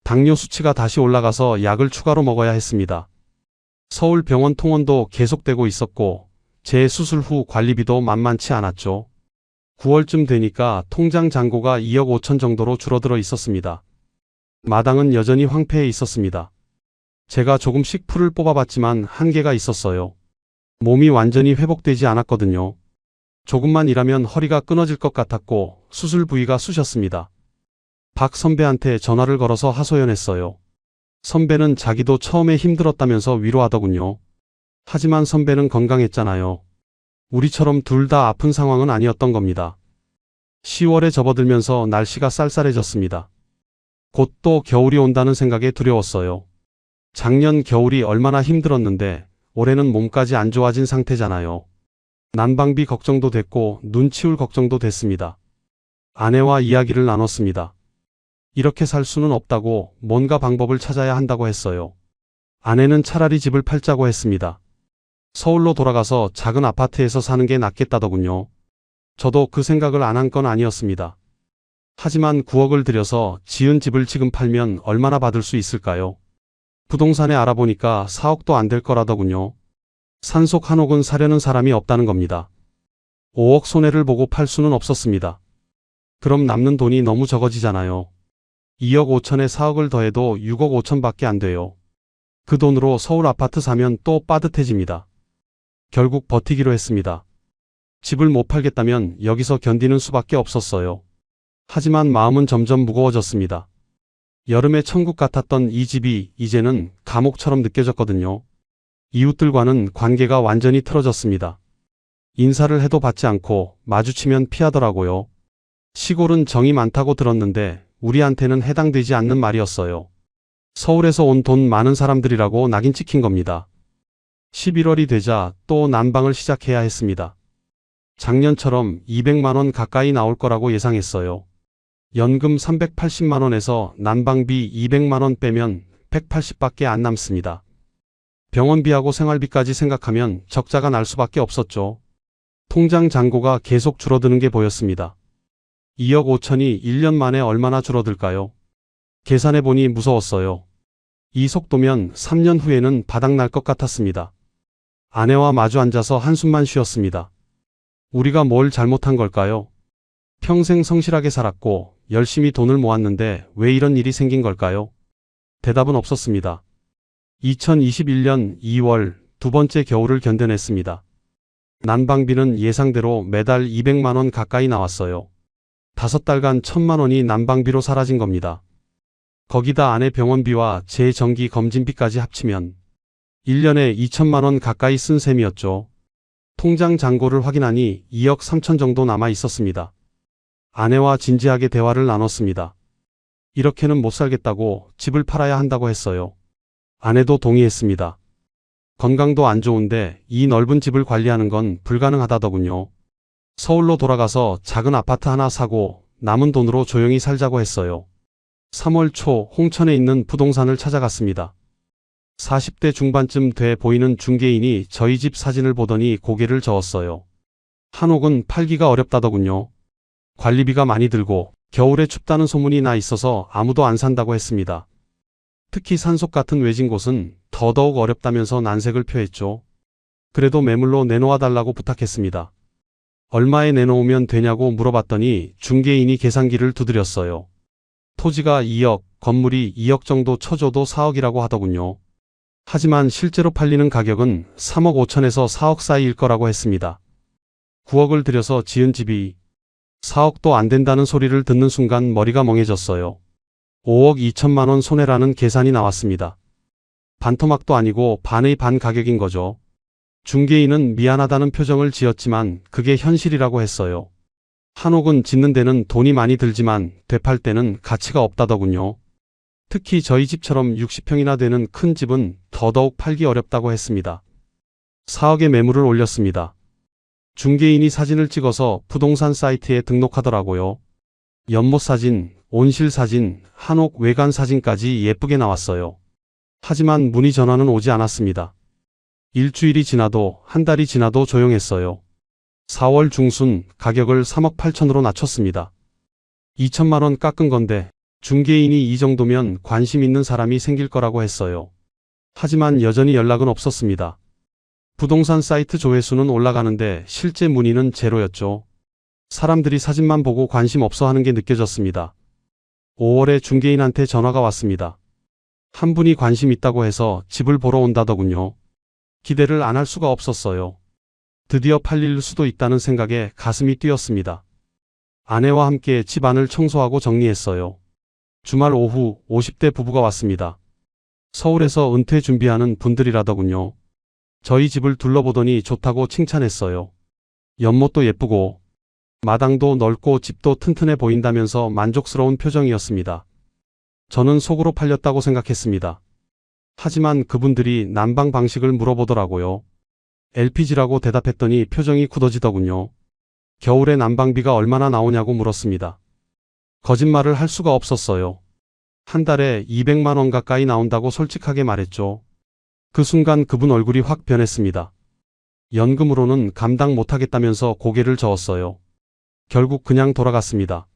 당뇨 수치가 다시 올라가서 약을 추가로 먹어야 했습니다. 서울 병원 통원도 계속되고 있었고 제 수술 후 관리비도 만만치 않았죠. 9월쯤 되니까 통장 잔고가 2억 5천 정도로 줄어들어 있었습니다. 마당은 여전히 황폐해 있었습니다. 제가 조금씩 풀을 뽑아봤지만 한계가 있었어요. 몸이 완전히 회복되지 않았거든요. 조금만 일하면 허리가 끊어질 것 같았고 수술 부위가 쑤셨습니다. 박 선배한테 전화를 걸어서 하소연했어요. 선배는 자기도 처음에 힘들었다면서 위로하더군요. 하지만 선배는 건강했잖아요. 우리처럼 둘 다 아픈 상황은 아니었던 겁니다. 10월에 접어들면서 날씨가 쌀쌀해졌습니다. 곧 또 겨울이 온다는 생각에 두려웠어요. 작년 겨울이 얼마나 힘들었는데 올해는 몸까지 안 좋아진 상태잖아요. 난방비 걱정도 됐고 눈 치울 걱정도 됐습니다. 아내와 이야기를 나눴습니다. 이렇게 살 수는 없다고 뭔가 방법을 찾아야 한다고 했어요. 아내는 차라리 집을 팔자고 했습니다. 서울로 돌아가서 작은 아파트에서 사는 게 낫겠다더군요. 저도 그 생각을 안 한 건 아니었습니다. 하지만 9억을 들여서 지은 집을 지금 팔면 얼마나 받을 수 있을까요? 부동산에 알아보니까 4억도 안 될 거라더군요. 산속 한옥은 사려는 사람이 없다는 겁니다. 5억 손해를 보고 팔 수는 없었습니다. 그럼 남는 돈이 너무 적어지잖아요. 2억 5천에 4억을 더해도 6억 5천밖에 안 돼요. 그 돈으로 서울 아파트 사면 또 빠듯해집니다. 결국 버티기로 했습니다. 집을 못 팔겠다면 여기서 견디는 수밖에 없었어요. 하지만 마음은 점점 무거워졌습니다. 여름에 천국 같았던 이 집이 이제는 감옥처럼 느껴졌거든요. 이웃들과는 관계가 완전히 틀어졌습니다. 인사를 해도 받지 않고 마주치면 피하더라고요. 시골은 정이 많다고 들었는데 우리한테는 해당되지 않는 말이었어요. 서울에서 온 돈 많은 사람들이라고 낙인 찍힌 겁니다. 11월이 되자 또 난방을 시작해야 했습니다. 작년처럼 200만 원 가까이 나올 거라고 예상했어요. 연금 380만 원에서 난방비 200만 원 빼면 180밖에 안 남습니다. 병원비하고 생활비까지 생각하면 적자가 날 수밖에 없었죠. 통장 잔고가 계속 줄어드는 게 보였습니다. 2억 5천이 1년 만에 얼마나 줄어들까요? 계산해보니 무서웠어요. 이 속도면 3년 후에는 바닥날 것 같았습니다. 아내와 마주 앉아서 한숨만 쉬었습니다. 우리가 뭘 잘못한 걸까요? 평생 성실하게 살았고 열심히 돈을 모았는데 왜 이런 일이 생긴 걸까요? 대답은 없었습니다. 2021년 2월 두 번째 겨울을 견뎌냈습니다. 난방비는 예상대로 매달 200만 원 가까이 나왔어요. 5달간 1,000만 원이 난방비로 사라진 겁니다. 거기다 아내 병원비와 제 정기 검진비까지 합치면 1년에 2천만 원 가까이 쓴 셈이었죠. 통장 잔고를 확인하니 2억 3천 정도 남아 있었습니다. 아내와 진지하게 대화를 나눴습니다. 이렇게는 못 살겠다고 집을 팔아야 한다고 했어요. 아내도 동의했습니다. 건강도 안 좋은데 이 넓은 집을 관리하는 건 불가능하다더군요. 서울로 돌아가서 작은 아파트 하나 사고 남은 돈으로 조용히 살자고 했어요. 3월 초 홍천에 있는 부동산을 찾아갔습니다. 40대 중반쯤 돼 보이는 중개인이 저희 집 사진을 보더니 고개를 저었어요. 한옥은 팔기가 어렵다더군요. 관리비가 많이 들고 겨울에 춥다는 소문이 나 있어서 아무도 안 산다고 했습니다. 특히 산속 같은 외진 곳은 더더욱 어렵다면서 난색을 표했죠. 그래도 매물로 내놓아 달라고 부탁했습니다. 얼마에 내놓으면 되냐고 물어봤더니 중개인이 계산기를 두드렸어요. 토지가 2억, 건물이 2억 정도 쳐줘도 4억이라고 하더군요. 하지만 실제로 팔리는 가격은 3억 5천에서 4억 사이일 거라고 했습니다. 9억을 들여서 지은 집이 4억도 안 된다는 소리를 듣는 순간 머리가 멍해졌어요. 5억 2천만 원 손해라는 계산이 나왔습니다. 반토막도 아니고 반의 반 가격인 거죠. 중개인은 미안하다는 표정을 지었지만 그게 현실이라고 했어요. 한옥은 짓는 데는 돈이 많이 들지만 되팔 때는 가치가 없다더군요. 특히 저희 집처럼 60평이나 되는 큰 집은 더더욱 팔기 어렵다고 했습니다. 4억의 매물을 올렸습니다. 중개인이 사진을 찍어서 부동산 사이트에 등록하더라고요. 연못 사진, 온실 사진, 한옥 외관 사진까지 예쁘게 나왔어요. 하지만 문의 전화는 오지 않았습니다. 일주일이 지나도 한 달이 지나도 조용했어요. 4월 중순 가격을 3억 8천으로 낮췄습니다. 2천만 원 깎은 건데 중개인이 이 정도면 관심 있는 사람이 생길 거라고 했어요. 하지만 여전히 연락은 없었습니다. 부동산 사이트 조회수는 올라가는데 실제 문의는 제로였죠. 사람들이 사진만 보고 관심 없어 하는 게 느껴졌습니다. 5월에 중개인한테 전화가 왔습니다. 한 분이 관심 있다고 해서 집을 보러 온다더군요. 기대를 안 할 수가 없었어요. 드디어 팔릴 수도 있다는 생각에 가슴이 뛰었습니다. 아내와 함께 집 안을 청소하고 정리했어요. 주말 오후 50대 부부가 왔습니다. 서울에서 은퇴 준비하는 분들이라더군요. 저희 집을 둘러보더니 좋다고 칭찬했어요. 연못도 예쁘고 마당도 넓고 집도 튼튼해 보인다면서 만족스러운 표정이었습니다. 저는 속으로 팔렸다고 생각했습니다. 하지만 그분들이 난방 방식을 물어보더라고요. LPG라고 대답했더니 표정이 굳어지더군요. 겨울에 난방비가 얼마나 나오냐고 물었습니다. 거짓말을 할 수가 없었어요. 한 달에 200만 원 가까이 나온다고 솔직하게 말했죠. 그 순간 그분 얼굴이 확 변했습니다. 연금으로는 감당 못하겠다면서 고개를 저었어요. 결국 그냥 돌아갔습니다.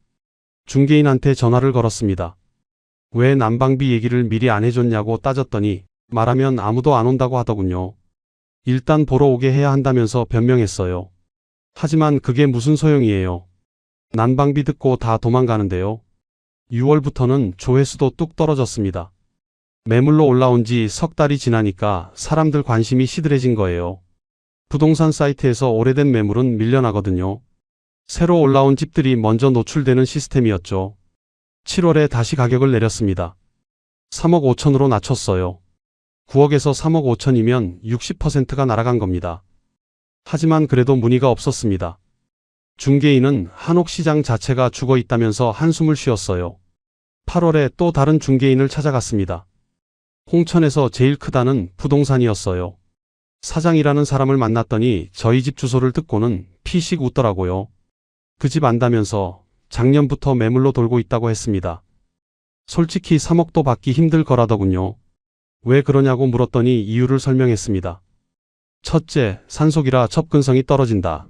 중개인한테 전화를 걸었습니다. 왜 난방비 얘기를 미리 안 해줬냐고 따졌더니 말하면 아무도 안 온다고 하더군요. 일단 보러 오게 해야 한다면서 변명했어요. 하지만 그게 무슨 소용이에요. 난방비 듣고 다 도망가는데요. 6월부터는 조회수도 뚝 떨어졌습니다. 매물로 올라온 지 석 달이 지나니까 사람들 관심이 시들해진 거예요. 부동산 사이트에서 오래된 매물은 밀려나거든요. 새로 올라온 집들이 먼저 노출되는 시스템이었죠. 7월에 다시 가격을 내렸습니다. 3억 5천으로 낮췄어요. 9억에서 3억 5천이면 60%가 날아간 겁니다. 하지만 그래도 문의가 없었습니다. 중개인은 한옥 시장 자체가 죽어 있다면서 한숨을 쉬었어요. 8월에 또 다른 중개인을 찾아갔습니다. 홍천에서 제일 크다는 부동산이었어요. 사장이라는 사람을 만났더니 저희 집 주소를 듣고는 피식 웃더라고요. 그 집 안다면서 작년부터 매물로 돌고 있다고 했습니다. 솔직히 3억도 받기 힘들 거라더군요. 왜 그러냐고 물었더니 이유를 설명했습니다. 첫째, 산속이라 접근성이 떨어진다.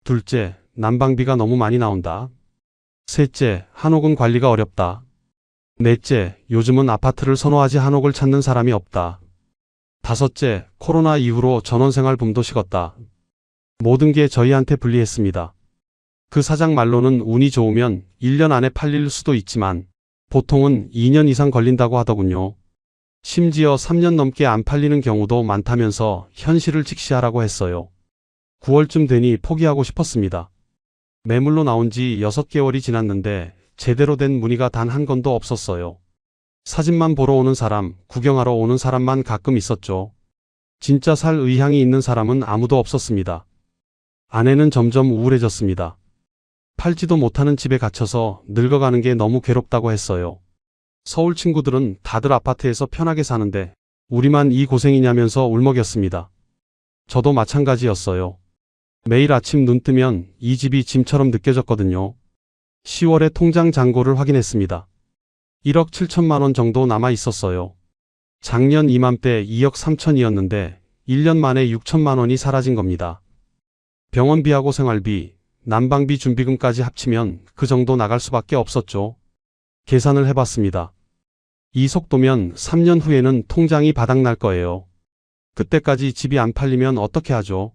둘째, 난방비가 너무 많이 나온다. 셋째, 한옥은 관리가 어렵다. 넷째, 요즘은 아파트를 선호하지 한옥을 찾는 사람이 없다. 다섯째, 코로나 이후로 전원생활 붐도 식었다. 모든 게 저희한테 불리했습니다. 그 사장 말로는 운이 좋으면 1년 안에 팔릴 수도 있지만 보통은 2년 이상 걸린다고 하더군요. 심지어 3년 넘게 안 팔리는 경우도 많다면서 현실을 직시하라고 했어요. 9월쯤 되니 포기하고 싶었습니다. 매물로 나온 지 6개월이 지났는데 제대로 된 문의가 단 한 건도 없었어요. 사진만 보러 오는 사람, 구경하러 오는 사람만 가끔 있었죠. 진짜 살 의향이 있는 사람은 아무도 없었습니다. 아내는 점점 우울해졌습니다. 팔지도 못하는 집에 갇혀서 늙어가는 게 너무 괴롭다고 했어요. 서울 친구들은 다들 아파트에서 편하게 사는데 우리만 이 고생이냐면서 울먹였습니다. 저도 마찬가지였어요. 매일 아침 눈 뜨면 이 집이 짐처럼 느껴졌거든요. 10월에 통장 잔고를 확인했습니다. 1억 7천만 원 정도 남아 있었어요. 작년 이맘때 2억 3천이었는데 1년 만에 6천만 원이 사라진 겁니다. 병원비하고 생활비, 난방비 준비금까지 합치면 그 정도 나갈 수밖에 없었죠. 계산을 해봤습니다. 이 속도면 3년 후에는 통장이 바닥날 거예요. 그때까지 집이 안 팔리면 어떻게 하죠?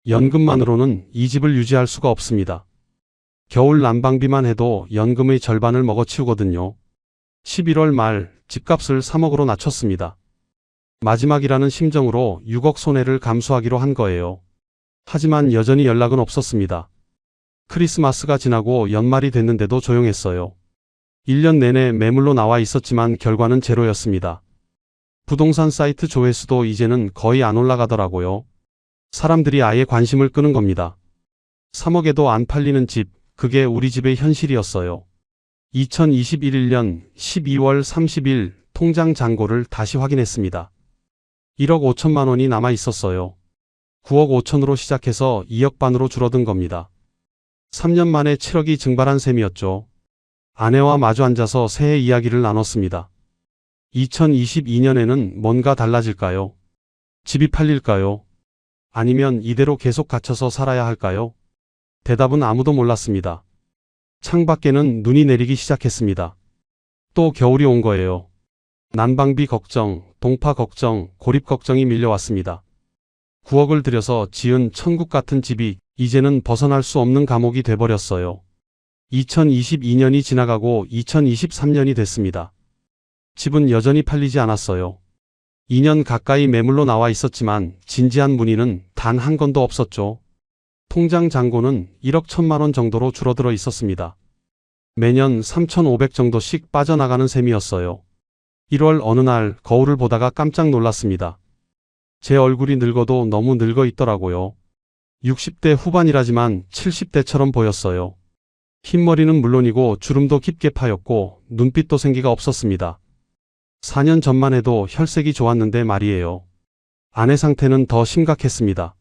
연금만으로는 이 집을 유지할 수가 없습니다. 겨울 난방비만 해도 연금의 절반을 먹어치우거든요. 11월 말 집값을 3억으로 낮췄습니다. 마지막이라는 심정으로 6억 손해를 감수하기로 한 거예요. 하지만 여전히 연락은 없었습니다. 크리스마스가 지나고 연말이 됐는데도 조용했어요. 1년 내내 매물로 나와 있었지만 결과는 제로였습니다. 부동산 사이트 조회수도 이제는 거의 안 올라가더라고요. 사람들이 아예 관심을 끄는 겁니다. 3억에도 안 팔리는 집, 그게 우리 집의 현실이었어요. 2021년 12월 30일 통장 잔고를 다시 확인했습니다. 1억 5천만 원이 남아 있었어요. 9억 5천으로 시작해서 2억 반으로 줄어든 겁니다. 3년 만에 7억이 증발한 셈이었죠. 아내와 마주 앉아서 새해 이야기를 나눴습니다. 2022년에는 뭔가 달라질까요? 집이 팔릴까요? 아니면 이대로 계속 갇혀서 살아야 할까요? 대답은 아무도 몰랐습니다. 창밖에는 눈이 내리기 시작했습니다. 또 겨울이 온 거예요. 난방비 걱정, 동파 걱정, 고립 걱정이 밀려왔습니다. 9억을 들여서 지은 천국 같은 집이 이제는 벗어날 수 없는 감옥이 돼버렸어요. 2022년이 지나가고 2023년이 됐습니다. 집은 여전히 팔리지 않았어요. 2년 가까이 매물로 나와 있었지만 진지한 문의는 단 한 건도 없었죠. 통장 잔고는 1억 1천만 원 정도로 줄어들어 있었습니다. 매년 3,500 정도씩 빠져나가는 셈이었어요. 1월 어느 날 거울을 보다가 깜짝 놀랐습니다. 제 얼굴이 늙어도 너무 늙어 있더라고요. 60대 후반이라지만 70대처럼 보였어요. 흰머리는 물론이고 주름도 깊게 파였고 눈빛도 생기가 없었습니다. 4년 전만 해도 혈색이 좋았는데 말이에요. 아내 상태는 더 심각했습니다.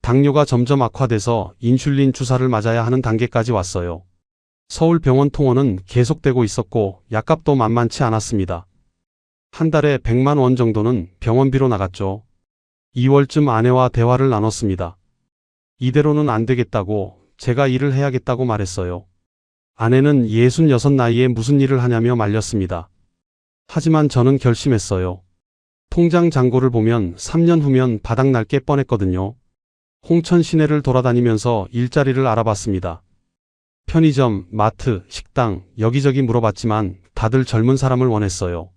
당뇨가 점점 악화돼서 인슐린 주사를 맞아야 하는 단계까지 왔어요. 서울 병원 통원은 계속되고 있었고 약값도 만만치 않았습니다. 한 달에 100만 원 정도는 병원비로 나갔죠. 2월쯤 아내와 대화를 나눴습니다. 이대로는 안 되겠다고 제가 일을 해야겠다고 말했어요. 아내는 66 나이에 무슨 일을 하냐며 말렸습니다. 하지만 저는 결심했어요. 통장 잔고를 보면 3년 후면 바닥날 게 뻔했거든요. 홍천 시내를 돌아다니면서 일자리를 알아봤습니다. 편의점, 마트, 식당 여기저기 물어봤지만 다들 젊은 사람을 원했어요.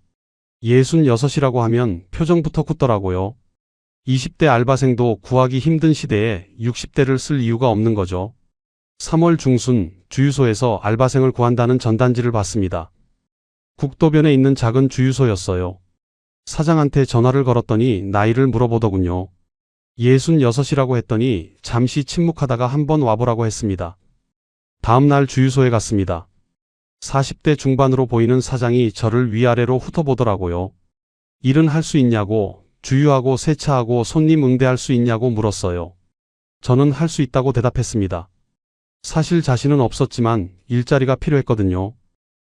66이라고 하면 표정부터 굳더라고요. 20대 알바생도 구하기 힘든 시대에 60대를 쓸 이유가 없는 거죠. 3월 중순 주유소에서 알바생을 구한다는 전단지를 받습니다. 국도변에 있는 작은 주유소였어요. 사장한테 전화를 걸었더니 나이를 물어보더군요. 66이라고 했더니 잠시 침묵하다가 한번 와보라고 했습니다. 다음 날 주유소에 갔습니다. 40대 중반으로 보이는 사장이 저를 위아래로 훑어보더라고요. 일은 할 수 있냐고, 주유하고 세차하고 손님 응대할 수 있냐고 물었어요. 저는 할 수 있다고 대답했습니다. 사실 자신은 없었지만 일자리가 필요했거든요.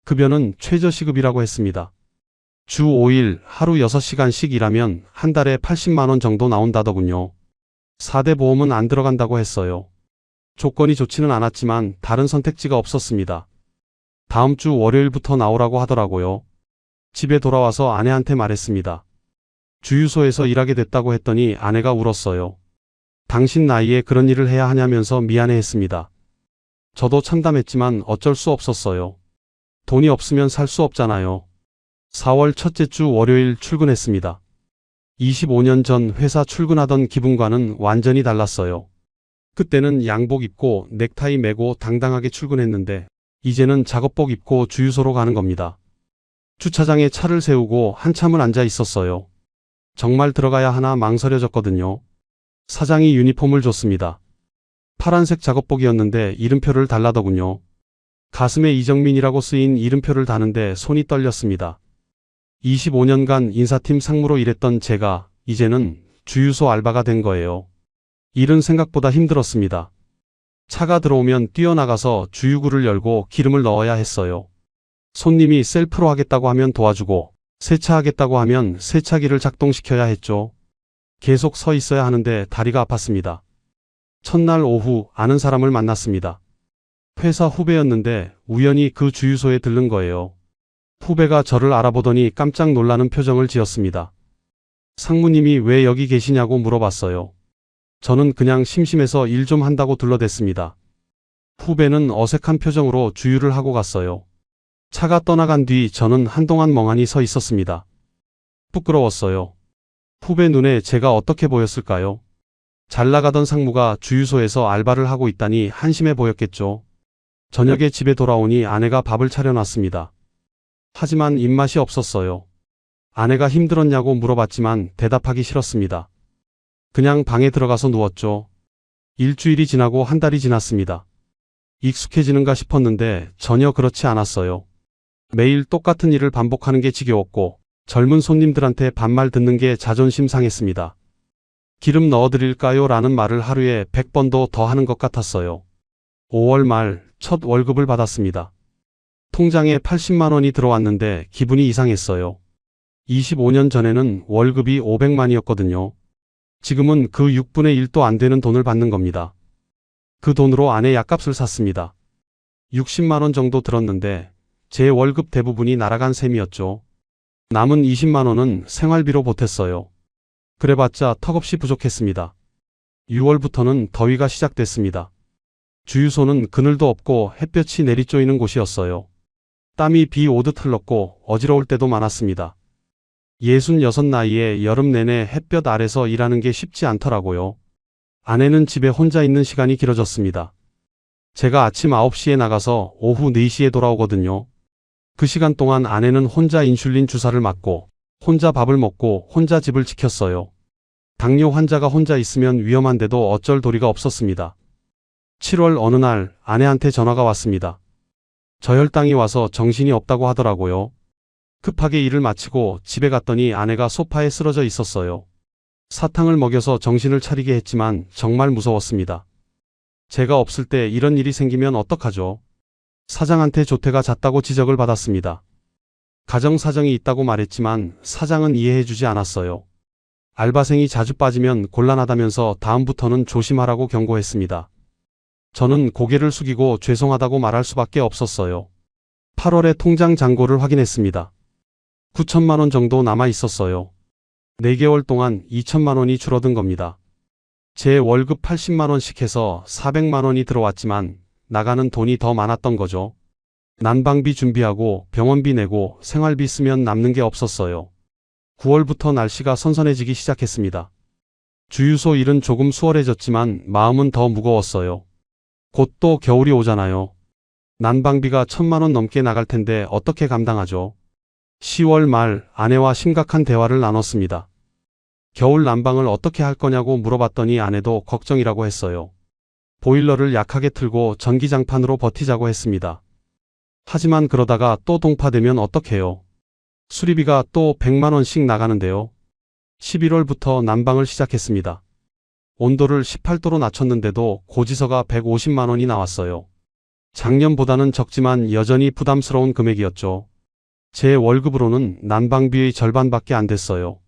급여는 최저시급이라고 했습니다. 주 5일 하루 6시간씩 일하면 한 달에 80만 원 정도 나온다더군요. 4대 보험은 안 들어간다고 했어요. 조건이 좋지는 않았지만 다른 선택지가 없었습니다. 다음 주 월요일부터 나오라고 하더라고요. 집에 돌아와서 아내한테 말했습니다. 주유소에서 일하게 됐다고 했더니 아내가 울었어요. 당신 나이에 그런 일을 해야 하냐면서 미안해했습니다. 저도 참담했지만 어쩔 수 없었어요. 돈이 없으면 살 수 없잖아요. 4월 첫째 주 월요일 출근했습니다. 25년 전 회사 출근하던 기분과는 완전히 달랐어요. 그때는 양복 입고 넥타이 매고 당당하게 출근했는데 이제는 작업복 입고 주유소로 가는 겁니다. 주차장에 차를 세우고 한참을 앉아 있었어요. 정말 들어가야 하나 망설여졌거든요. 사장이 유니폼을 줬습니다. 파란색 작업복이었는데 이름표를 달라더군요. 가슴에 이정민이라고 쓰인 이름표를 다는데 손이 떨렸습니다. 25년간 인사팀 상무로 일했던 제가 이제는 주유소 알바가 된 거예요. 일은 생각보다 힘들었습니다. 차가 들어오면 뛰어나가서 주유구를 열고 기름을 넣어야 했어요. 손님이 셀프로 하겠다고 하면 도와주고 세차하겠다고 하면 세차기를 작동시켜야 했죠. 계속 서 있어야 하는데 다리가 아팠습니다. 첫날 오후 아는 사람을 만났습니다. 회사 후배였는데 우연히 그 주유소에 들른 거예요. 후배가 저를 알아보더니 깜짝 놀라는 표정을 지었습니다. 상무님이 왜 여기 계시냐고 물어봤어요. 저는 그냥 심심해서 일 좀 한다고 둘러댔습니다. 후배는 어색한 표정으로 주유를 하고 갔어요. 차가 떠나간 뒤 저는 한동안 멍하니 서 있었습니다. 부끄러웠어요. 후배 눈에 제가 어떻게 보였을까요? 잘 나가던 상무가 주유소에서 알바를 하고 있다니 한심해 보였겠죠. 저녁에 집에 돌아오니 아내가 밥을 차려놨습니다. 하지만 입맛이 없었어요. 아내가 힘들었냐고 물어봤지만 대답하기 싫었습니다. 그냥 방에 들어가서 누웠죠. 일주일이 지나고 한 달이 지났습니다. 익숙해지는가 싶었는데 전혀 그렇지 않았어요. 매일 똑같은 일을 반복하는 게 지겨웠고 젊은 손님들한테 반말 듣는 게 자존심 상했습니다. 기름 넣어드릴까요? 라는 말을 하루에 100번도 더 하는 것 같았어요. 5월 말 첫 월급을 받았습니다. 통장에 80만 원이 들어왔는데 기분이 이상했어요. 25년 전에는 월급이 500만이었거든요. 지금은 그 6분의 1도 안 되는 돈을 받는 겁니다. 그 돈으로 아내 약값을 샀습니다. 60만 원 정도 들었는데 제 월급 대부분이 날아간 셈이었죠. 남은 20만 원은 생활비로 보탰어요. 그래봤자 턱없이 부족했습니다. 6월부터는 더위가 시작됐습니다. 주유소는 그늘도 없고 햇볕이 내리쪼이는 곳이었어요. 땀이 비 오듯 흘렀고 어지러울 때도 많았습니다. 66 나이에 여름 내내 햇볕 아래서 일하는 게 쉽지 않더라고요. 아내는 집에 혼자 있는 시간이 길어졌습니다. 제가 아침 9시에 나가서 오후 4시에 돌아오거든요. 그 시간 동안 아내는 혼자 인슐린 주사를 맞고 혼자 밥을 먹고 혼자 집을 지켰어요. 당뇨 환자가 혼자 있으면 위험한데도 어쩔 도리가 없었습니다. 7월 어느 날 아내한테 전화가 왔습니다. 저혈당이 와서 정신이 없다고 하더라고요. 급하게 일을 마치고 집에 갔더니 아내가 소파에 쓰러져 있었어요. 사탕을 먹여서 정신을 차리게 했지만 정말 무서웠습니다. 제가 없을 때 이런 일이 생기면 어떡하죠? 사장한테 조퇴가 잦다고 지적을 받았습니다. 가정사정이 있다고 말했지만 사장은 이해해주지 않았어요. 알바생이 자주 빠지면 곤란하다면서 다음부터는 조심하라고 경고했습니다. 저는 고개를 숙이고 죄송하다고 말할 수밖에 없었어요. 8월에 통장 잔고를 확인했습니다. 9천만 원 정도 남아 있었어요. 4개월 동안 2천만 원이 줄어든 겁니다. 제 월급 80만 원씩 해서 400만 원이 들어왔지만 나가는 돈이 더 많았던 거죠. 난방비 준비하고 병원비 내고 생활비 쓰면 남는 게 없었어요. 9월부터 날씨가 선선해지기 시작했습니다. 주유소 일은 조금 수월해졌지만 마음은 더 무거웠어요. 곧 또 겨울이 오잖아요. 난방비가 1,000만 원 넘게 나갈 텐데 어떻게 감당하죠? 10월 말 아내와 심각한 대화를 나눴습니다. 겨울 난방을 어떻게 할 거냐고 물어봤더니 아내도 걱정이라고 했어요. 보일러를 약하게 틀고 전기장판으로 버티자고 했습니다. 하지만 그러다가 또 동파되면 어떡해요? 수리비가 또 100만 원씩 나가는데요. 11월부터 난방을 시작했습니다. 온도를 18도로 낮췄는데도 고지서가 150만 원이 나왔어요. 작년보다는 적지만 여전히 부담스러운 금액이었죠. 제 월급으로는 난방비의 절반밖에 안 됐어요.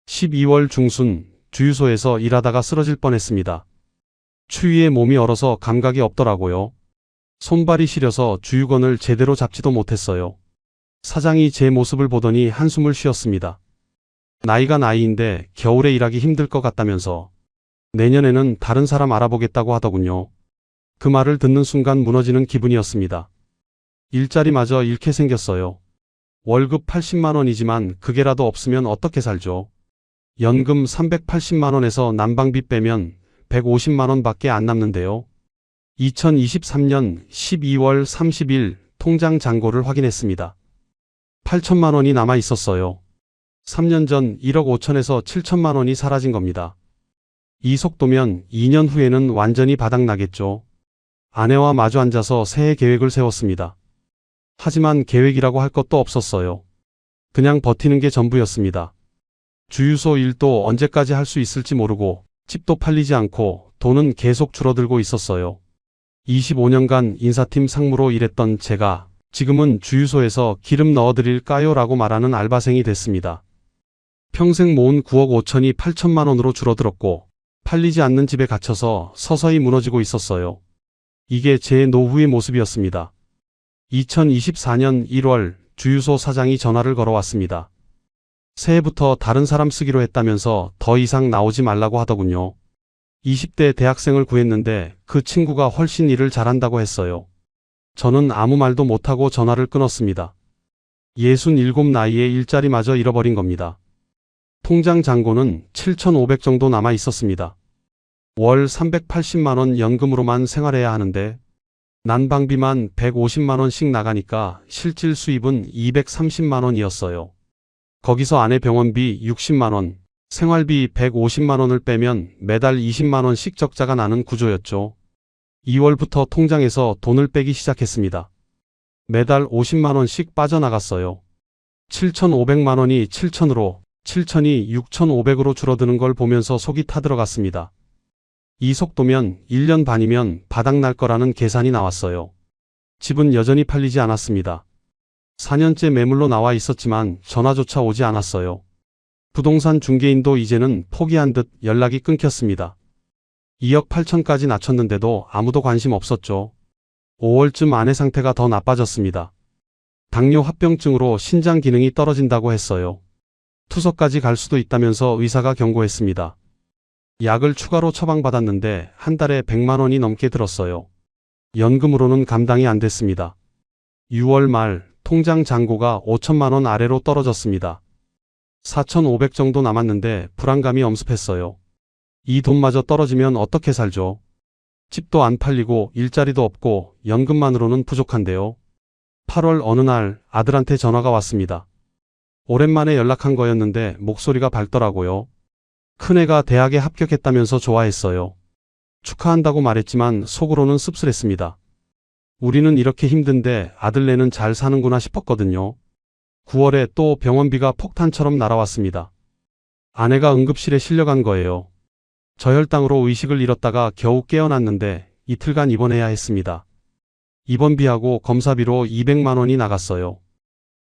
12월 중순 주유소에서 일하다가 쓰러질 뻔했습니다. 추위에 몸이 얼어서 감각이 없더라고요. 손발이 시려서 주유건을 제대로 잡지도 못했어요. 사장이 제 모습을 보더니 한숨을 쉬었습니다. 나이가 나이인데 겨울에 일하기 힘들 것 같다면서 내년에는 다른 사람 알아보겠다고 하더군요. 그 말을 듣는 순간 무너지는 기분이었습니다. 일자리마저 잃게 생겼어요. 월급 80만 원이지만 그게라도 없으면 어떻게 살죠? 연금 380만 원에서 난방비 빼면 150만 원밖에 안 남는데요. 2023년 12월 30일 통장 잔고를 확인했습니다. 8천만 원이 남아 있었어요. 3년 전 1억 5천에서 7천만 원이 사라진 겁니다. 이 속도면 2년 후에는 완전히 바닥나겠죠. 아내와 마주 앉아서 새해 계획을 세웠습니다. 하지만 계획이라고 할 것도 없었어요. 그냥 버티는 게 전부였습니다. 주유소 일도 언제까지 할 수 있을지 모르고 집도 팔리지 않고 돈은 계속 줄어들고 있었어요. 25년간 인사팀 상무로 일했던 제가 지금은 주유소에서 기름 넣어드릴까요? 라고 말하는 알바생이 됐습니다. 평생 모은 9억 5천이 8천만 원으로 줄어들었고 팔리지 않는 집에 갇혀서 서서히 무너지고 있었어요. 이게 제 노후의 모습이었습니다. 2024년 1월 주유소 사장이 전화를 걸어왔습니다. 새해부터 다른 사람 쓰기로 했다면서 더 이상 나오지 말라고 하더군요. 20대 대학생을 구했는데 그 친구가 훨씬 일을 잘한다고 했어요. 저는 아무 말도 못하고 전화를 끊었습니다. 67 나이에 일자리마저 잃어버린 겁니다. 통장 잔고는 7,500 정도 남아 있었습니다. 월 380만 원 연금으로만 생활해야 하는데 난방비만 150만 원씩 나가니까 실질 수입은 230만 원이었어요. 거기서 아내 병원비 60만 원, 생활비 150만 원을 빼면 매달 20만 원씩 적자가 나는 구조였죠. 2월부터 통장에서 돈을 빼기 시작했습니다. 매달 50만 원씩 빠져나갔어요. 7,500만 원이 7,000으로, 7,000이 6,500으로 줄어드는 걸 보면서 속이 타들어갔습니다. 이 속도면 1년 반이면 바닥날 거라는 계산이 나왔어요. 집은 여전히 팔리지 않았습니다. 4년째 매물로 나와 있었지만 전화조차 오지 않았어요. 부동산 중개인도 이제는 포기한 듯 연락이 끊겼습니다. 2억 8천까지 낮췄는데도 아무도 관심 없었죠. 5월쯤 아내 상태가 더 나빠졌습니다. 당뇨 합병증으로 신장 기능이 떨어진다고 했어요. 투석까지 갈 수도 있다면서 의사가 경고했습니다. 약을 추가로 처방받았는데 한 달에 100만 원이 넘게 들었어요. 연금으로는 감당이 안 됐습니다. 6월 말 통장 잔고가 5천만 원 아래로 떨어졌습니다. 4,500 정도 남았는데 불안감이 엄습했어요. 이 돈마저 떨어지면 어떻게 살죠? 집도 안 팔리고 일자리도 없고 연금만으로는 부족한데요. 8월 어느 날 아들한테 전화가 왔습니다. 오랜만에 연락한 거였는데 목소리가 밝더라고요. 큰애가 대학에 합격했다면서 좋아했어요. 축하한다고 말했지만 속으로는 씁쓸했습니다. 우리는 이렇게 힘든데 아들네는 잘 사는구나 싶었거든요. 9월에 또 병원비가 폭탄처럼 날아왔습니다. 아내가 응급실에 실려간 거예요. 저혈당으로 의식을 잃었다가 겨우 깨어났는데 이틀간 입원해야 했습니다. 입원비하고 검사비로 200만 원이 나갔어요.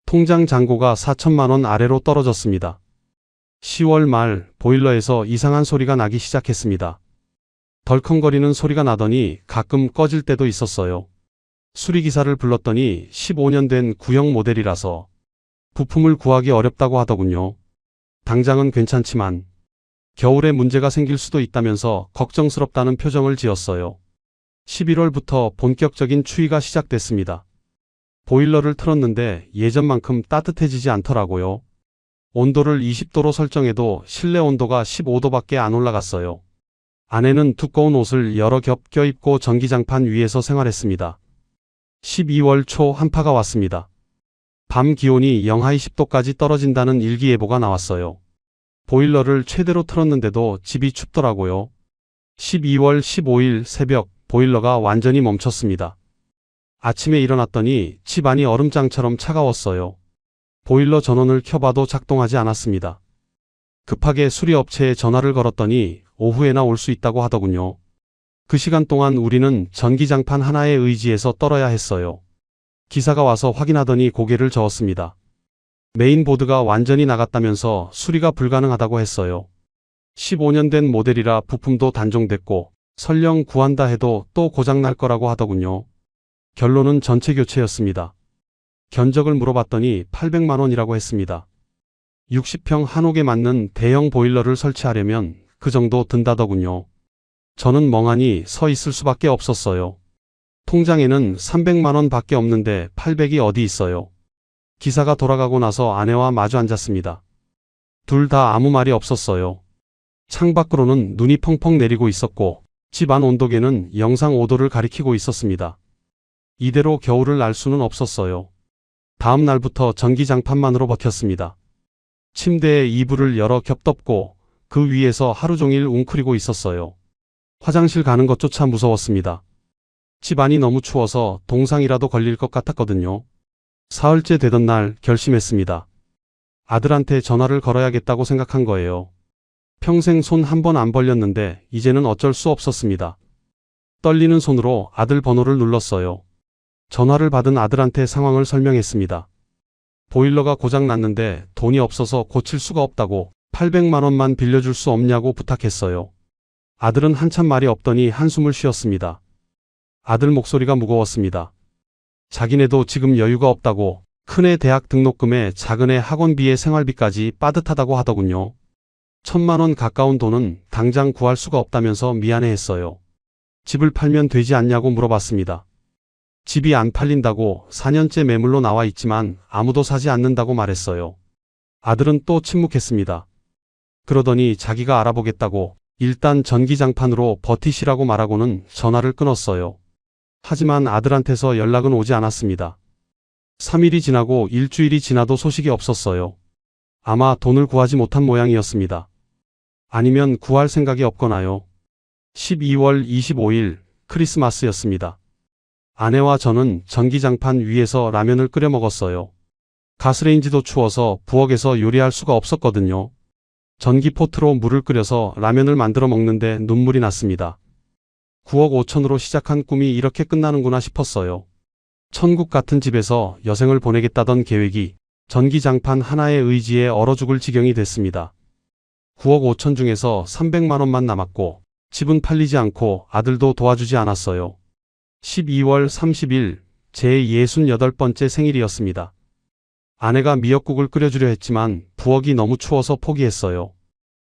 통장 잔고가 4천만 원 아래로 떨어졌습니다. 10월 말 보일러에서 이상한 소리가 나기 시작했습니다. 덜컹거리는 소리가 나더니 가끔 꺼질 때도 있었어요. 수리기사를 불렀더니 15년 된 구형 모델이라서 부품을 구하기 어렵다고 하더군요. 당장은 괜찮지만 겨울에 문제가 생길 수도 있다면서 걱정스럽다는 표정을 지었어요. 11월부터 본격적인 추위가 시작됐습니다. 보일러를 틀었는데 예전만큼 따뜻해지지 않더라고요. 온도를 20도로 설정해도 실내 온도가 15도밖에 안 올라갔어요. 아내는 두꺼운 옷을 여러 겹 껴입고 전기장판 위에서 생활했습니다. 12월 초 한파가 왔습니다. 밤 기온이 영하 20도까지 떨어진다는 일기예보가 나왔어요. 보일러를 최대로 틀었는데도 집이 춥더라고요. 12월 15일 새벽 보일러가 완전히 멈췄습니다. 아침에 일어났더니 집안이 얼음장처럼 차가웠어요. 보일러 전원을 켜봐도 작동하지 않았습니다. 급하게 수리업체에 전화를 걸었더니 오후에나 올 수 있다고 하더군요. 그 시간 동안 우리는 전기장판 하나에 의지해서 떨어야 했어요. 기사가 와서 확인하더니 고개를 저었습니다. 메인보드가 완전히 나갔다면서 수리가 불가능하다고 했어요. 15년 된 모델이라 부품도 단종됐고 설령 구한다 해도 또 고장날 거라고 하더군요. 결론은 전체 교체였습니다. 견적을 물어봤더니 800만 원이라고 했습니다. 60평 한옥에 맞는 대형 보일러를 설치하려면 그 정도 든다더군요. 저는 멍하니 서 있을 수밖에 없었어요. 통장에는 300만 원 밖에 없는데 800이 어디 있어요. 기사가 돌아가고 나서 아내와 마주 앉았습니다. 둘 다 아무 말이 없었어요. 창밖으로는 눈이 펑펑 내리고 있었고 집 안 온도계는 영상 5도를 가리키고 있었습니다. 이대로 겨울을 날 수는 없었어요. 다음 날부터 전기장판만으로 버텼습니다. 침대에 이불을 여러 겹 덮고 그 위에서 하루 종일 웅크리고 있었어요. 화장실 가는 것조차 무서웠습니다. 집안이 너무 추워서 동상이라도 걸릴 것 같았거든요. 사흘째 되던 날 결심했습니다. 아들한테 전화를 걸어야겠다고 생각한 거예요. 평생 손 한 번 안 벌렸는데 이제는 어쩔 수 없었습니다. 떨리는 손으로 아들 번호를 눌렀어요. 전화를 받은 아들한테 상황을 설명했습니다. 보일러가 고장 났는데 돈이 없어서 고칠 수가 없다고 800만 원만 빌려줄 수 없냐고 부탁했어요. 아들은 한참 말이 없더니 한숨을 쉬었습니다. 아들 목소리가 무거웠습니다. 자기네도 지금 여유가 없다고 큰애 대학 등록금에 작은애 학원비에 생활비까지 빠듯하다고 하더군요. 1,000만 원 가까운 돈은 당장 구할 수가 없다면서 미안해했어요. 집을 팔면 되지 않냐고 물어봤습니다. 집이 안 팔린다고 4년째 매물로 나와 있지만 아무도 사지 않는다고 말했어요. 아들은 또 침묵했습니다. 그러더니 자기가 알아보겠다고 일단 전기장판으로 버티시라고 말하고는 전화를 끊었어요. 하지만 아들한테서 연락은 오지 않았습니다. 3일이 지나고 일주일이 지나도 소식이 없었어요. 아마 돈을 구하지 못한 모양이었습니다. 아니면 구할 생각이 없거나요. 12월 25일 크리스마스였습니다. 아내와 저는 전기장판 위에서 라면을 끓여 먹었어요. 가스레인지도 추워서 부엌에서 요리할 수가 없었거든요. 전기포트로 물을 끓여서 라면을 만들어 먹는데 눈물이 났습니다. 9억 5천으로 시작한 꿈이 이렇게 끝나는구나 싶었어요. 천국 같은 집에서 여생을 보내겠다던 계획이 전기장판 하나의 의지에 얼어 죽을 지경이 됐습니다. 9억 5천 중에서 300만 원만 남았고 집은 팔리지 않고 아들도 도와주지 않았어요. 12월 30일 제 68번째 생일이었습니다. 아내가 미역국을 끓여주려 했지만 부엌이 너무 추워서 포기했어요.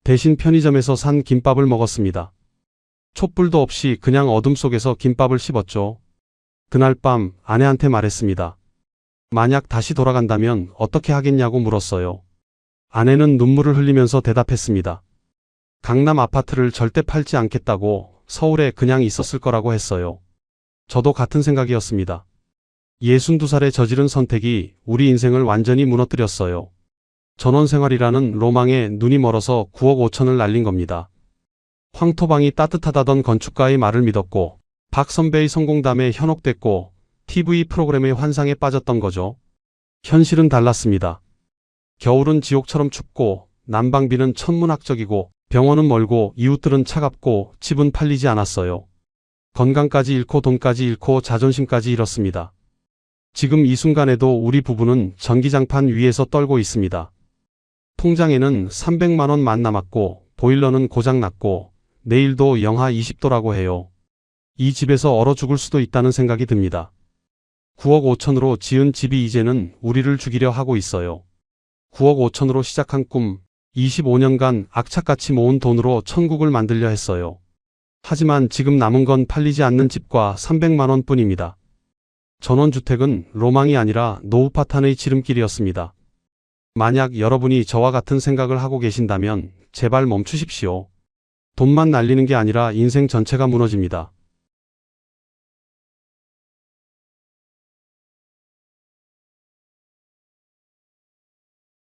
대신 편의점에서 산 김밥을 먹었습니다. 촛불도 없이 그냥 어둠 속에서 김밥을 씹었죠. 그날 밤 아내한테 말했습니다. 만약 다시 돌아간다면 어떻게 하겠냐고 물었어요. 아내는 눈물을 흘리면서 대답했습니다. 강남 아파트를 절대 팔지 않겠다고 서울에 그냥 있었을 거라고 했어요. 저도 같은 생각이었습니다. 62살에 저지른 선택이 우리 인생을 완전히 무너뜨렸어요. 전원생활이라는 로망에 눈이 멀어서 9억 5천을 날린 겁니다. 황토방이 따뜻하다던 건축가의 말을 믿었고 박 선배의 성공담에 현혹됐고 TV 프로그램의 환상에 빠졌던 거죠. 현실은 달랐습니다. 겨울은 지옥처럼 춥고 난방비는 천문학적이고 병원은 멀고 이웃들은 차갑고 집은 팔리지 않았어요. 건강까지 잃고 돈까지 잃고 자존심까지 잃었습니다. 지금 이 순간에도 우리 부부는 전기장판 위에서 떨고 있습니다. 통장에는 300만 원만 남았고 보일러는 고장났고 내일도 영하 20도라고 해요. 이 집에서 얼어 죽을 수도 있다는 생각이 듭니다. 9억 5천으로 지은 집이 이제는 우리를 죽이려 하고 있어요. 9억 5천으로 시작한 꿈, 25년간 악착같이 모은 돈으로 천국을 만들려 했어요. 하지만 지금 남은 건 팔리지 않는 집과 300만 원 뿐입니다. 전원주택은 로망이 아니라 노후 파탄의 지름길이었습니다. 만약 여러분이 저와 같은 생각을 하고 계신다면 제발 멈추십시오. 돈만 날리는 게 아니라 인생 전체가 무너집니다.